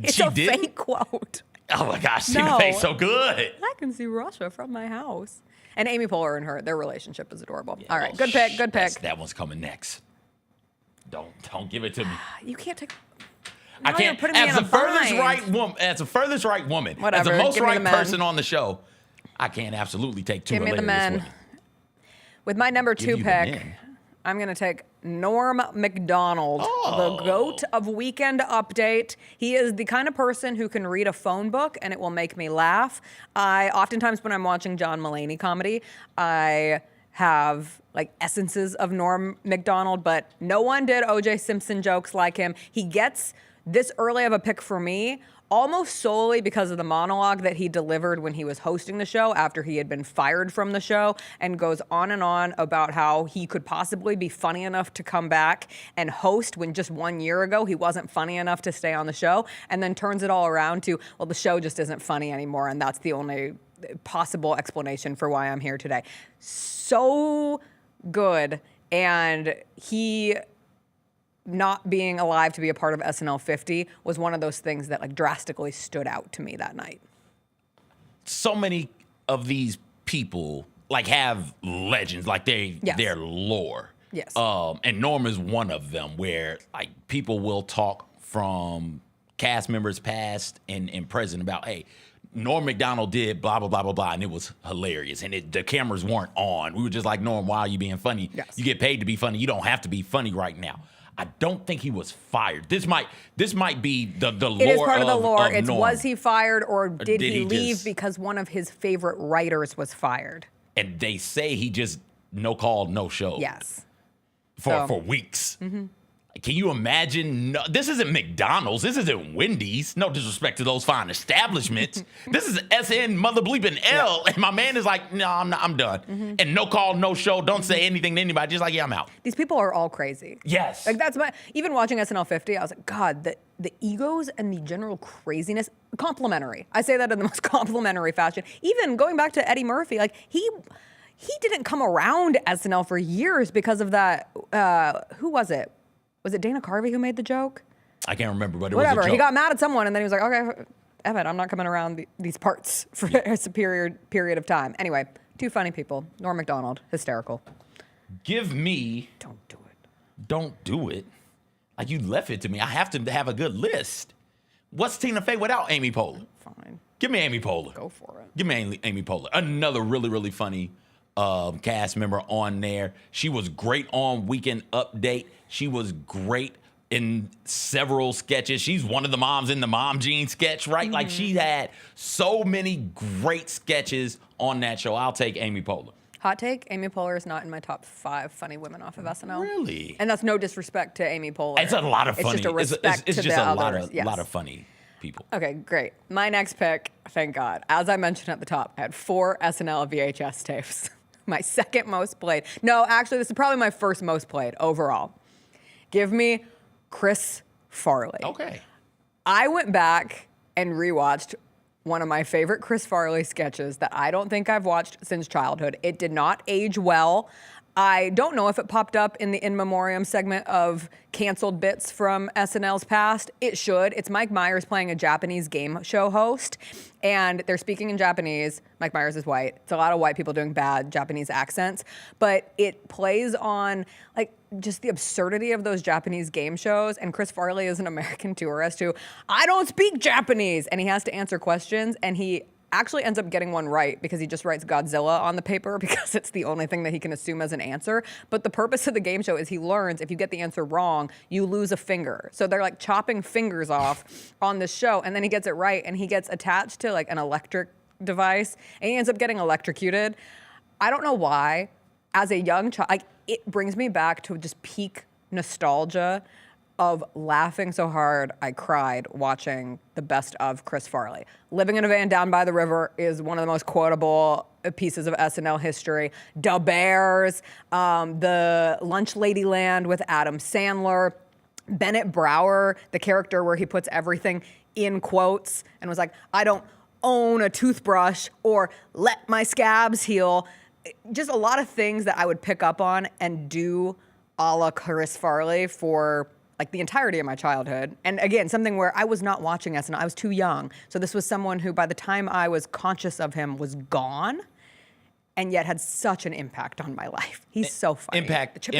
It's she a didn't? fake quote. Oh my gosh, Tina Fey's so good. I can see Russia from my house. And Amy Poehler and their relationship is adorable. All right, good pick, good pick. That one's coming next. Don't give it to me. You can't take. I Now can't. you're putting me As in the a furthest bind. right woman, as the furthest right woman, Whatever, as the most give me right the men. person on the show, I can't absolutely take two Give me the hilarious men. women. With my number Give 2 you the pick, men. I'm going to take Norm Macdonald, the GOAT of Weekend Update. He is the kind of person who can read a phone book and it will make me laugh. Oftentimes when I'm watching John Mulaney comedy, I have like essences of Norm Macdonald, but no one did O.J. Simpson jokes like him. He gets this early of a pick for me almost solely because of the monologue that he delivered when he was hosting the show after he had been fired from the show, and goes on and on about how he could possibly be funny enough to come back and host when just 1 year ago he wasn't funny enough to stay on the show, and then turns it all around to, well, the show just isn't funny anymore, and that's the only possible explanation for why I'm here today. So good. And he not being alive to be a part of SNL 50 was one of those things that like drastically stood out to me that night. So many of these people like have legends, like their lore. Yes. And Norm is one of them, where like people will talk from cast members past and present about, hey, Norm Macdonald did blah, blah, blah, blah, blah, and it was hilarious. And the cameras weren't on. We were just like, Norm, why are you being funny? Yes. You get paid to be funny. You don't have to be funny right now. I don't think he was fired. This might be the lore. It is part of the lore. It's Norm. was he fired or did he leave just, because one of his favorite writers was fired? And they say he just no call, no show. Yes. For weeks. Mm-hmm. Can you imagine? No, this isn't McDonald's. This isn't Wendy's. No disrespect to those fine establishments. This is SN mother bleeping L. And my man is like, no, I'm done. Mm-hmm. And no call, no show. Don't say anything to anybody. Just like, yeah, I'm out. These people are all crazy. Yes. Like even watching SNL 50, I was like, God, the egos and the general craziness, complimentary. I say that in the most complimentary fashion. Even going back to Eddie Murphy, like he didn't come around SNL for years because of that. Who was it? Was it Dana Carvey who made the joke? I can't remember, but it Whatever. was a joke. He got mad at someone, and then he was like, okay, Evan, I'm not coming around these parts for a superior period of time. Anyway, two funny people. Norm Macdonald, hysterical. Give me... Don't do it. Don't do it? Like, you left it to me. I have to have a good list. What's Tina Fey without Amy Poehler? Fine. Give me Amy Poehler. Go for it. Give me Amy Poehler. Another really, really funny cast member on there. She was great on Weekend Update. She was great in several sketches. She's one of the moms in the Mom Jean sketch, right? Mm-hmm. Like, she had so many great sketches on that show. I'll take Amy Poehler. Hot take, Amy Poehler is not in my top 5 funny women off of SNL. Really? And that's no disrespect to Amy Poehler. It's a lot of funny. It's just a respect it's to just the a others. lot of funny. people. Okay, great. My next pick, thank God. As I mentioned at the top, I had 4 SNL VHS tapes. My second most played. No, actually, this is probably my first most played overall. Give me Chris Farley. Okay. I went back and rewatched one of my favorite Chris Farley sketches that I don't think I've watched since childhood. It did not age well. I don't know if it popped up in the In Memoriam segment of canceled bits from SNL's past. It should. It's Mike Myers playing a Japanese game show host, and they're speaking in Japanese. Mike Myers is white. It's a lot of white people doing bad Japanese accents, but it plays on like just the absurdity of those Japanese game shows. And Chris Farley is an American tourist who, I don't speak Japanese, and he has to answer questions, and he actually ends up getting one right because he just writes Godzilla on the paper because it's the only thing that he can assume as an answer. But the purpose of the game show is he learns if you get the answer wrong, you lose a finger. So they're like chopping fingers off on this show, and then he gets it right, and he gets attached to like an electric device, and he ends up getting electrocuted. I don't know why. As a young child, like, it brings me back to just peak nostalgia of laughing so hard I cried watching the best of Chris Farley. Living in a Van Down by the River is one of the most quotable pieces of SNL history. Da Bears, the Lunch Lady Land with Adam Sandler, Bennett Brower, the character where he puts everything in quotes and was like, I don't own a toothbrush or let my scabs heal. Just a lot of things that I would pick up on and do a la Chris Farley for like the entirety of my childhood. And again, something where I was not watching SNL. I was too young. So this was someone who, by the time I was conscious of him, was gone, and yet had such an impact on my life. He's so funny. Impact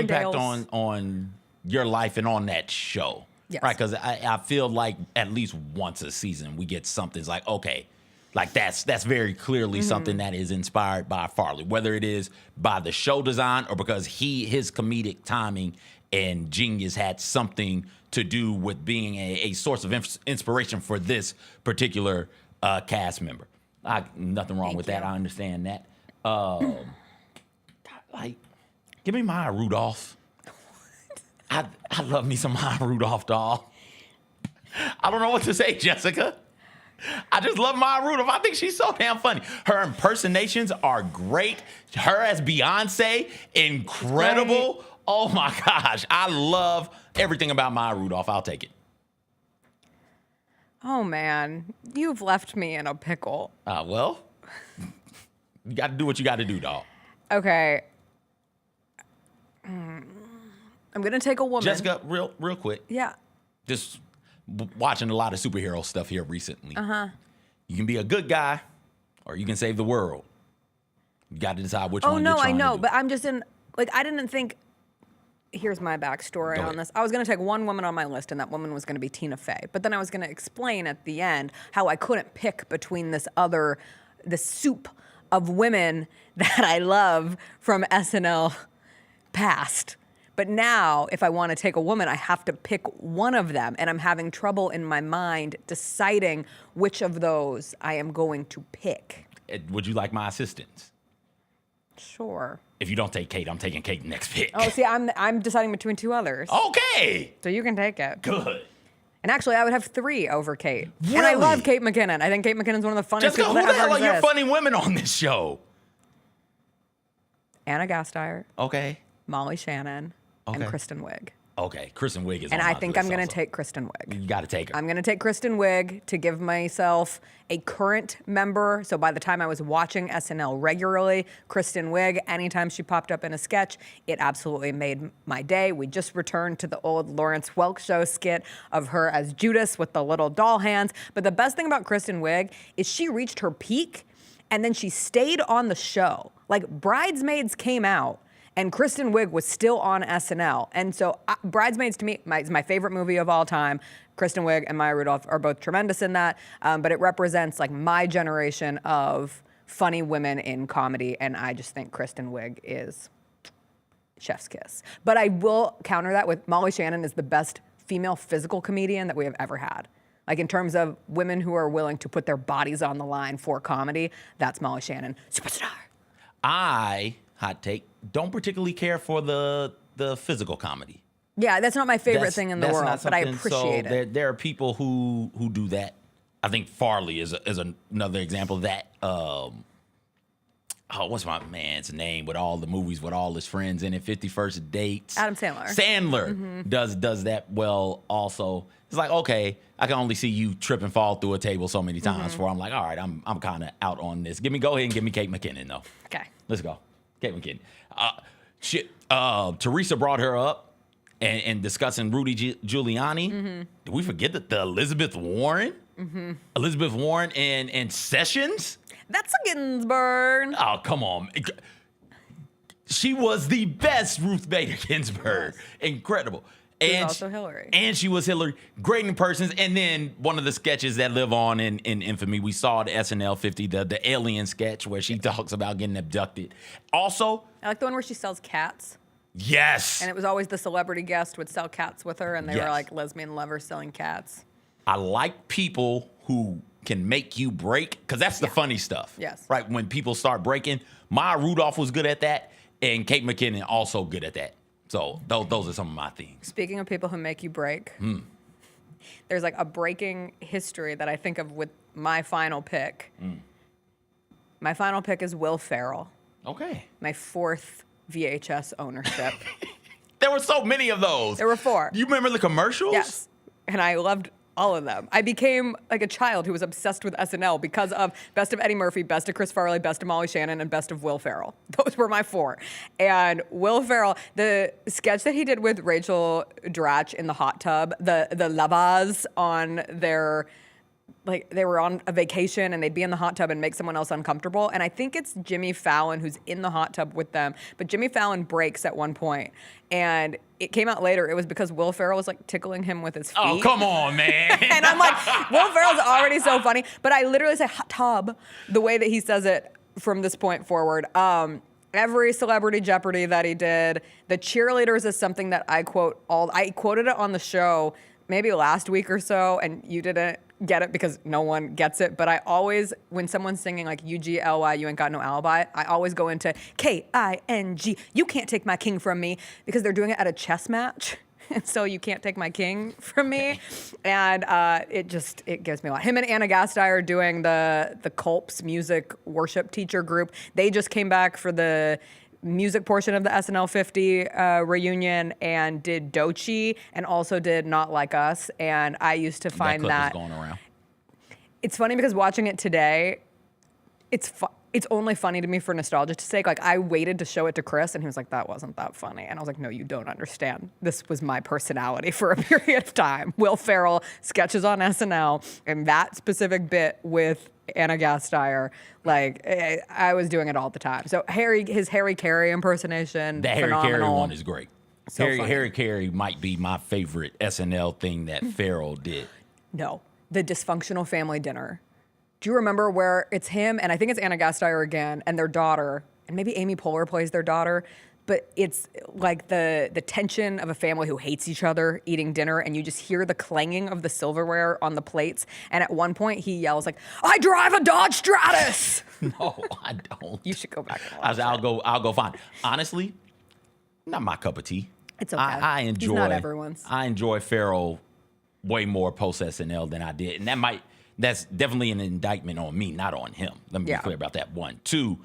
on your life and on that show. Yes. Right? Because I feel like at least once a season we get something. It's like, okay, like that's very clearly something that is inspired by Farley, whether it is by the show design or because his comedic timing and genius had something to do with being a source of inspiration for this particular cast member. Nothing wrong with that. I understand that. Like, give me Maya Rudolph. I love me some Maya Rudolph, doll. I don't know what to say, Jessica. I just love Maya Rudolph. I think she's so damn funny. Her impersonations are great. Her as Beyonce, incredible. Oh my gosh, I love everything about Maya Rudolph. I'll take it. Oh man, you've left me in a pickle. Well, you got to do what you got to do, dog. Okay. I'm gonna take a woman. Jessica, real quick. Yeah. Just watching a lot of superhero stuff here recently. You can be a good guy, or you can save the world. You got to decide which one you're trying to do. Oh no, I know, but I'm just in. Like, I didn't think. Here's my backstory on this. I was going to take one woman on my list, and that woman was going to be Tina Fey. But then I was going to explain at the end how I couldn't pick between this soup of women that I love from SNL past. But now, if I want to take a woman, I have to pick one of them, and I'm having trouble in my mind deciding which of those I am going to pick. Would you like my assistance? Sure. If you don't take Kate, I'm taking Kate next pick. Oh, see, I'm deciding between 2 others. Okay. So you can take it. Good. And actually, I would have 3 over Kate. Really? And I love Kate McKinnon. I think Kate McKinnon's one of the funniest Jessica, people who that the ever hell are your exists. funny women on this show? Anna Gasteyer. Okay. Molly Shannon. Okay. And Kristen Wiig. Okay, Kristen Wiig is And on I my think list I'm going also. to take Kristen Wiig. You got to take her. I'm going to take Kristen Wiig to give myself a current member. So by the time I was watching SNL regularly, Kristen Wiig, anytime she popped up in a sketch, it absolutely made my day. We just returned to the old Lawrence Welk show skit of her as Judas with the little doll hands. But the best thing about Kristen Wiig is she reached her peak and then she stayed on the show. Like, Bridesmaids came out, and Kristen Wiig was still on SNL. And so Bridesmaids, to me, is my favorite movie of all time. Kristen Wiig and Maya Rudolph are both tremendous in that. But it represents like my generation of funny women in comedy. And I just think Kristen Wiig is chef's kiss. But I will counter that with Molly Shannon is the best female physical comedian that we have ever had. Like, in terms of women who are willing to put their bodies on the line for comedy, that's Molly Shannon, superstar. Hot take, don't particularly care for the physical comedy. Yeah, that's not my favorite thing in the world, but I appreciate it. There are people who do that, I think Farley is another example of that. What's my man's name with all the movies with all his friends in it? 50 First Dates. Adam Sandler. Sandler does that well also. It's like, okay, I can only see you trip and fall through a table so many times before I'm like, all right, I'm kind of out on this. Go ahead and give me Kate McKinnon, though. Okay. Let's go. Kate McKinnon. Teresa brought her up and discussing Rudy Giuliani. Did we forget that the Elizabeth Warren? Elizabeth Warren and Sessions? That's a Ginsburg. Oh, come on. She was the best Ruth Bader Ginsburg. Yes. Incredible. She was also Hillary. And she was Hillary. Great in persons. And then one of the sketches that live on in infamy, we saw the SNL 50, the alien sketch where she talks about getting abducted. Also, I like the one where she sells cats. Yes. And it was always the celebrity guest would sell cats with her, and they were like lesbian lovers selling cats. I like people who can make you break, because that's the funny stuff. Yes. Right, when people start breaking. Maya Rudolph was good at that, and Kate McKinnon also good at that. So those are some of my things. Speaking of people who make you break, there's like a breaking history that I think of with my final pick. My final pick is Will Ferrell. Okay. My 4th VHS ownership. There were so many of those. There were 4. You remember the commercials? Yes. And I loved all of them. I became like a child who was obsessed with SNL because of Best of Eddie Murphy, Best of Chris Farley, Best of Molly Shannon, and Best of Will Ferrell. Those were my 4. And Will Ferrell, the sketch that he did with Rachel Dratch in the hot tub, the lavas on their, like they were on a vacation and they'd be in the hot tub and make someone else uncomfortable. And I think it's Jimmy Fallon who's in the hot tub with them. But Jimmy Fallon breaks at one point. And it came out later. It was because Will Ferrell was like tickling him with his feet. Oh, come on, man. And I'm like, Will Ferrell's already so funny. But I literally say hot tub the way that he says it from this point forward. Every Celebrity Jeopardy that he did, the cheerleaders is something that I quote I quoted it on the show maybe last week or so, and you didn't get it because no one gets it. But I always, when someone's singing like UGLY, you ain't got no alibi, I always go into KING, you can't take my king from me, because they're doing it at a chess match. And so you can't take my king from me. And it gives me a lot. Him and Anna Gasteyer doing the Culps music worship teacher group. They just came back for the music portion of the SNL 50 reunion and did Doechii and also did Not Like Us. And I used to find that clip is going around. It's funny because watching it today, it's only funny to me for nostalgia's sake. Like, I waited to show it to Chris, and he was like, that wasn't that funny. And I was like, no, you don't understand. This was my personality for a period of time. Will Ferrell sketches on SNL, and that specific bit with Anna Gasteyer, like, I was doing it all the time. So his Harry Carey impersonation, the Harry Carey one is great. So Harry Carey might be my favorite SNL thing that Ferrell did. No, the dysfunctional family dinner. Do you remember where it's him, and I think it's Anna Gasteyer again, and their daughter, and maybe Amy Poehler plays their daughter, but it's like the tension of a family who hates each other eating dinner, and you just hear the clanging of the silverware on the plates, and at one point he yells like, I drive a Dodge Stratus! No, I don't. You should go back and watch I'll go find. Honestly, not my cup of tea. It's okay. I enjoy. He's not everyone's. I enjoy Ferrell way more post SNL than I did, and that's definitely an indictment on me, not on him. Let me be clear about that. 1, 2.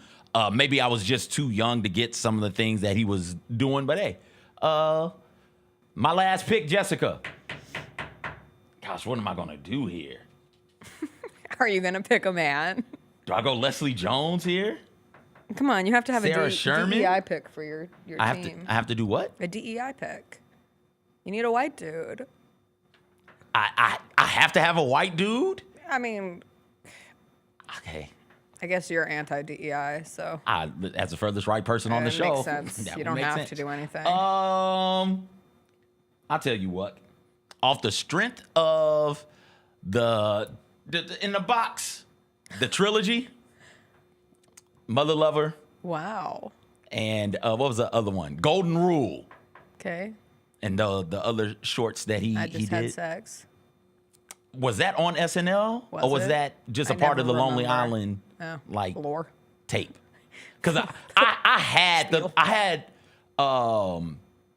Maybe I was just too young to get some of the things that he was doing, but hey, my last pick, Jessica. Gosh, what am I gonna do here? Are you gonna pick a man? Do I go Leslie Jones here? Come on, you have to have Sarah a Sherman? DEI pick for your team. I have to do what? A DEI pick. You need a white dude. I have to have a white dude? I mean, okay. I guess you're anti-DEI, so. As the furthest right person on the show. Makes sense. You don't have to do anything. I'll tell you what. Off the strength of the In the Box, the trilogy, Mother Lover. Wow. And what was the other one? Golden Rule. Okay. And the other shorts that he did. I just had sex. Was that on SNL? Or was that just a part of the Lonely Island lore tape? Because I had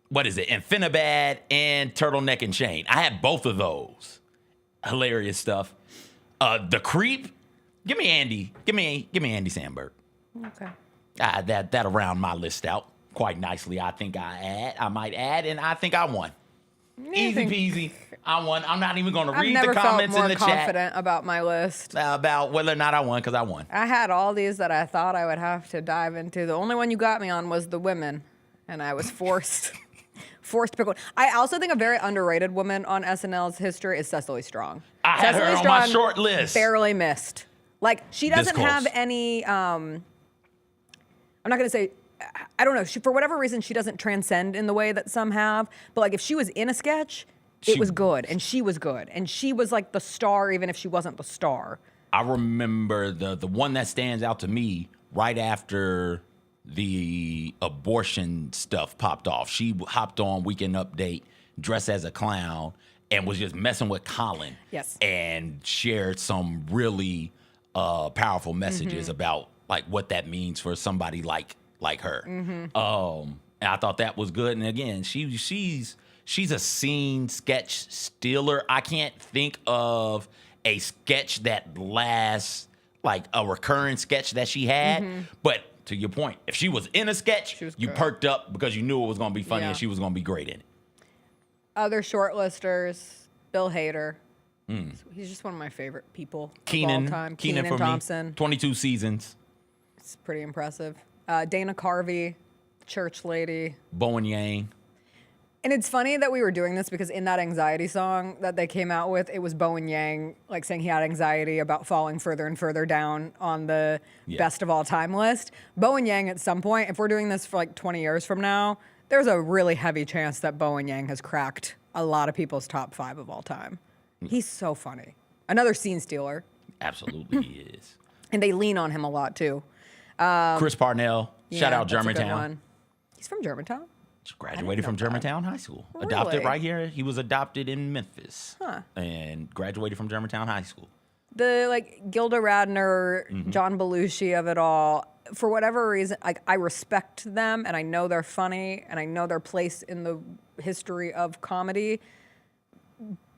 what is it? Infinibad and Turtleneck and Chain. I had both of those. Hilarious stuff. The creep. Give me Andy. Give me Andy Samberg. Okay. That'll round my list out quite nicely. I think I might add, and I think I won. Easy peasy. I won. I'm not even going to read the comments in the chat. I've never felt more confident about my list. About whether or not I won, because I won. I had all these that I thought I would have to dive into. The only one you got me on was the women, and I was forced to pick one. I also think a very underrated woman on SNL's history is Cecily Strong. I had her on my short list. Barely missed. Like, she doesn't have any, I'm not going to say, I don't know. For whatever reason, she doesn't transcend in the way that some have. But, like, if she was in a sketch, it was good. And she was good. And she was, like, the star, even if she wasn't the star. I remember the one that stands out to me right after the abortion stuff popped off. She hopped on Weekend Update, dressed as a clown, and was just messing with Colin. Yes. And shared some really powerful messages about, like, what that means for somebody like her. And I thought that was good. And again, she's a scene sketch stealer. I can't think of a sketch that lasts, like a recurring sketch that she had. But to your point, if she was in a sketch, you perked up because you knew it was going to be funny and she was going to be great in it. Other shortlisters, Bill Hader. He's just one of my favorite people of all time. Keenan for Thompson. me. 22 seasons. It's pretty impressive. Dana Carvey, church lady. Bowen Yang. And it's funny that we were doing this because in that anxiety song that they came out with, it was Bowen Yang like saying he had anxiety about falling further and further down on the best of all time list. Bowen Yang at some point, if we're doing this for like 20 years from now, there's a really heavy chance that Bowen Yang has cracked a lot of people's top 5 of all time. He's so funny. Another scene stealer. Absolutely he is. And they lean on him a lot too. Chris Parnell. Shout out that's a good Germantown. one. He's from Germantown? Graduated from Germantown High School. Really? Adopted right here. He was adopted in Memphis. Huh. And graduated from Germantown High School. The like Gilda Radner, John Belushi of it all. For whatever reason, like I respect them and I know they're funny and I know their place in the history of comedy,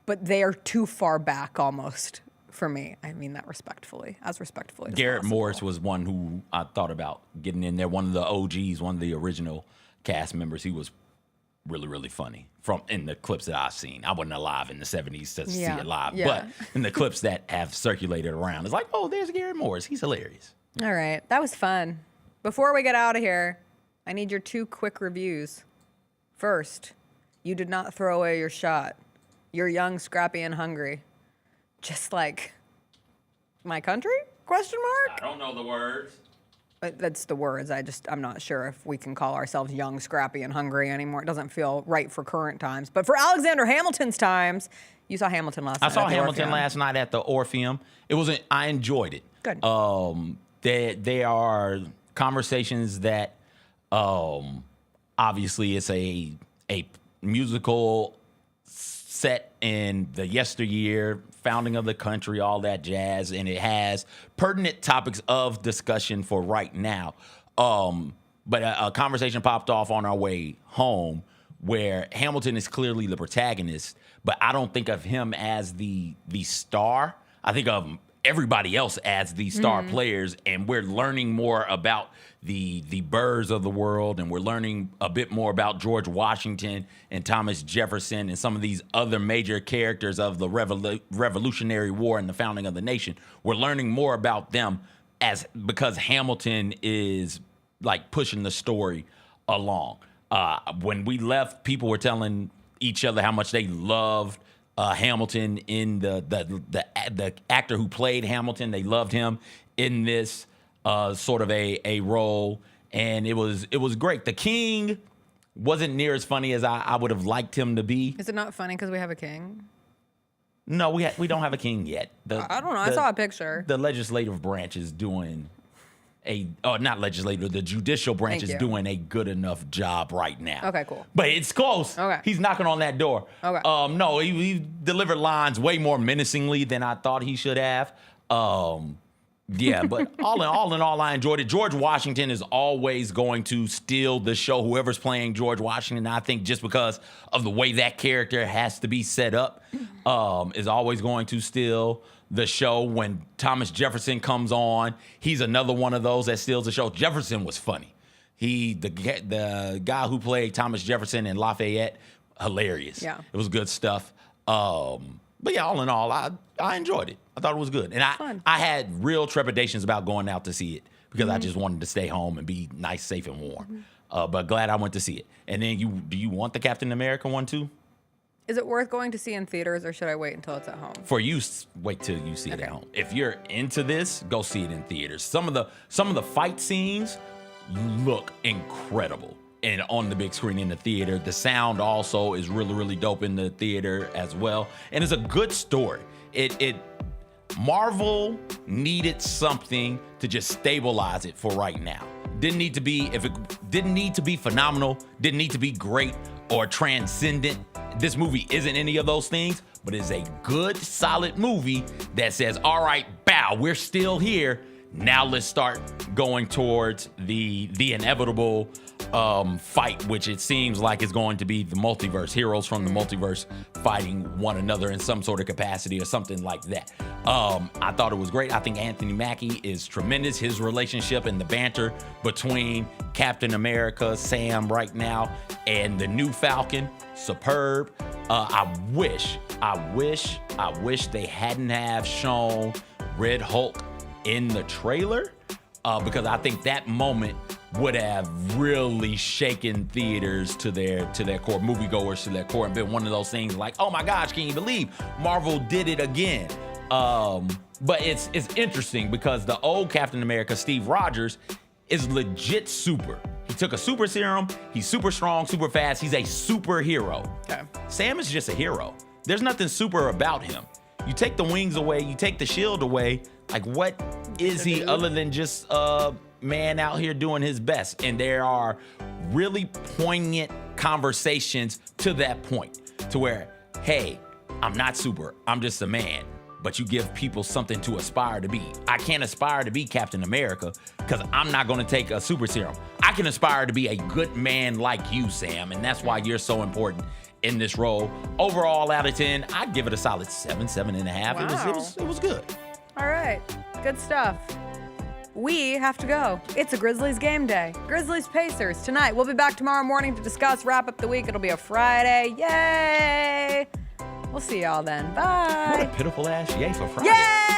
but they are too far back almost for me. I mean that respectfully, as respectfully as Garrett possible. Morris was one who I thought about getting in there. One of the OGs, one of the original cast members. He was really, really funny from in the clips that I've seen. I wasn't alive in the 70s to see it live, but in the clips that have circulated around, it's like, oh, there's Garrett Morris. He's hilarious. All right, that was fun. Before we get out of here, I need your 2 quick reviews. First, you did not throw away your shot. You're young, scrappy, and hungry. Just like my country? Question mark? I don't know the words. That's the words. I'm not sure if we can call ourselves young, scrappy, and hungry anymore. It doesn't feel right for current times. But for Alexander Hamilton's times, you saw Hamilton last night. I saw at the Hamilton Orpheum. last night at the Orpheum. I enjoyed it. Good. They are conversations that obviously it's a musical set in the yesteryear, founding of the country, all that jazz, and it has pertinent topics of discussion for right now. But a conversation popped off on our way home where Hamilton is clearly the protagonist, but I don't think of him as the star. I think of everybody else as the star players, and we're learning more about the Burrs of the world, and we're learning a bit more about George Washington and Thomas Jefferson and some of these other major characters of the Revolutionary War and the founding of the nation. We're learning more about them because Hamilton is like pushing the story along. When we left, people were telling each other how much they loved Hamilton in the actor who played Hamilton. They loved him in this sort of a role, and it was great. The King wasn't near as funny as I would have liked him to be. Is it not funny because we have a king? No, we don't have a king yet. I don't know. I saw a picture. The legislative branch is doing not legislative. The judicial branch is doing a good enough job right now. Okay, cool. But it's close. Okay. He's knocking on that door. Okay. No, he delivered lines way more menacingly than I thought he should have. Yeah, but all in all, I enjoyed it. George Washington is always going to steal the show. Whoever's playing George Washington, I think just because of the way that character has to be set up, is always going to steal the show when Thomas Jefferson comes on. He's another one of those that steals the show. Jefferson was funny. The guy who played Thomas Jefferson in Lafayette, hilarious. Yeah. It was good stuff. But yeah, all in all, I enjoyed it. I thought it was good. And I had real trepidations about going out to see it because I just wanted to stay home and be nice, safe, and warm. But glad I went to see it. And then do you want the Captain America one too? Is it worth going to see in theaters, or should I wait until it's at home? For you, wait till you see it at home. If you're into this, go see it in theaters. Some of the fight scenes look incredible and on the big screen in the theater. The sound also is really, really dope in the theater as well. And it's a good story. Marvel needed something to just stabilize it for right now. Didn't need to be phenomenal, didn't need to be great or transcendent. This movie isn't any of those things, but it's a good, solid movie that says, all right, bow, we're still here. Now let's start going towards the inevitable fight, which it seems like is going to be the multiverse, heroes from the multiverse fighting one another in some sort of capacity or something like that. I thought it was great. I think Anthony Mackie is tremendous. His relationship and the banter between Captain America, Sam right now, and the new Falcon, superb. I wish they hadn't have shown Red Hulk in the trailer, because I think that moment would have really shaken theaters to their core, moviegoers to their core, and been one of those things like, oh my gosh, can you believe Marvel did it again? But it's interesting because the old Captain America, Steve Rogers, is legit super. He took a super serum. He's super strong, super fast. He's a superhero. Okay. Sam is just a hero. There's nothing super about him. You take the wings away, you take the shield away. Like, what is he other than just a man out here doing his best? And there are really poignant conversations to that point, to where, hey, I'm not super, I'm just a man. But you give people something to aspire to be. I can't aspire to be Captain America because I'm not going to take a super serum. I can aspire to be a good man like you, Sam, and that's why you're so important in this role. Overall, out of 10, I'd give it a solid 7.5. Wow. It was good. All right, good stuff. We have to go. It's a Grizzlies game day. Grizzlies Pacers tonight. We'll be back tomorrow morning to discuss, wrap up the week. It'll be a Friday. Yay! We'll see y'all then. Bye. What a pitiful ass yay for Friday. Yay!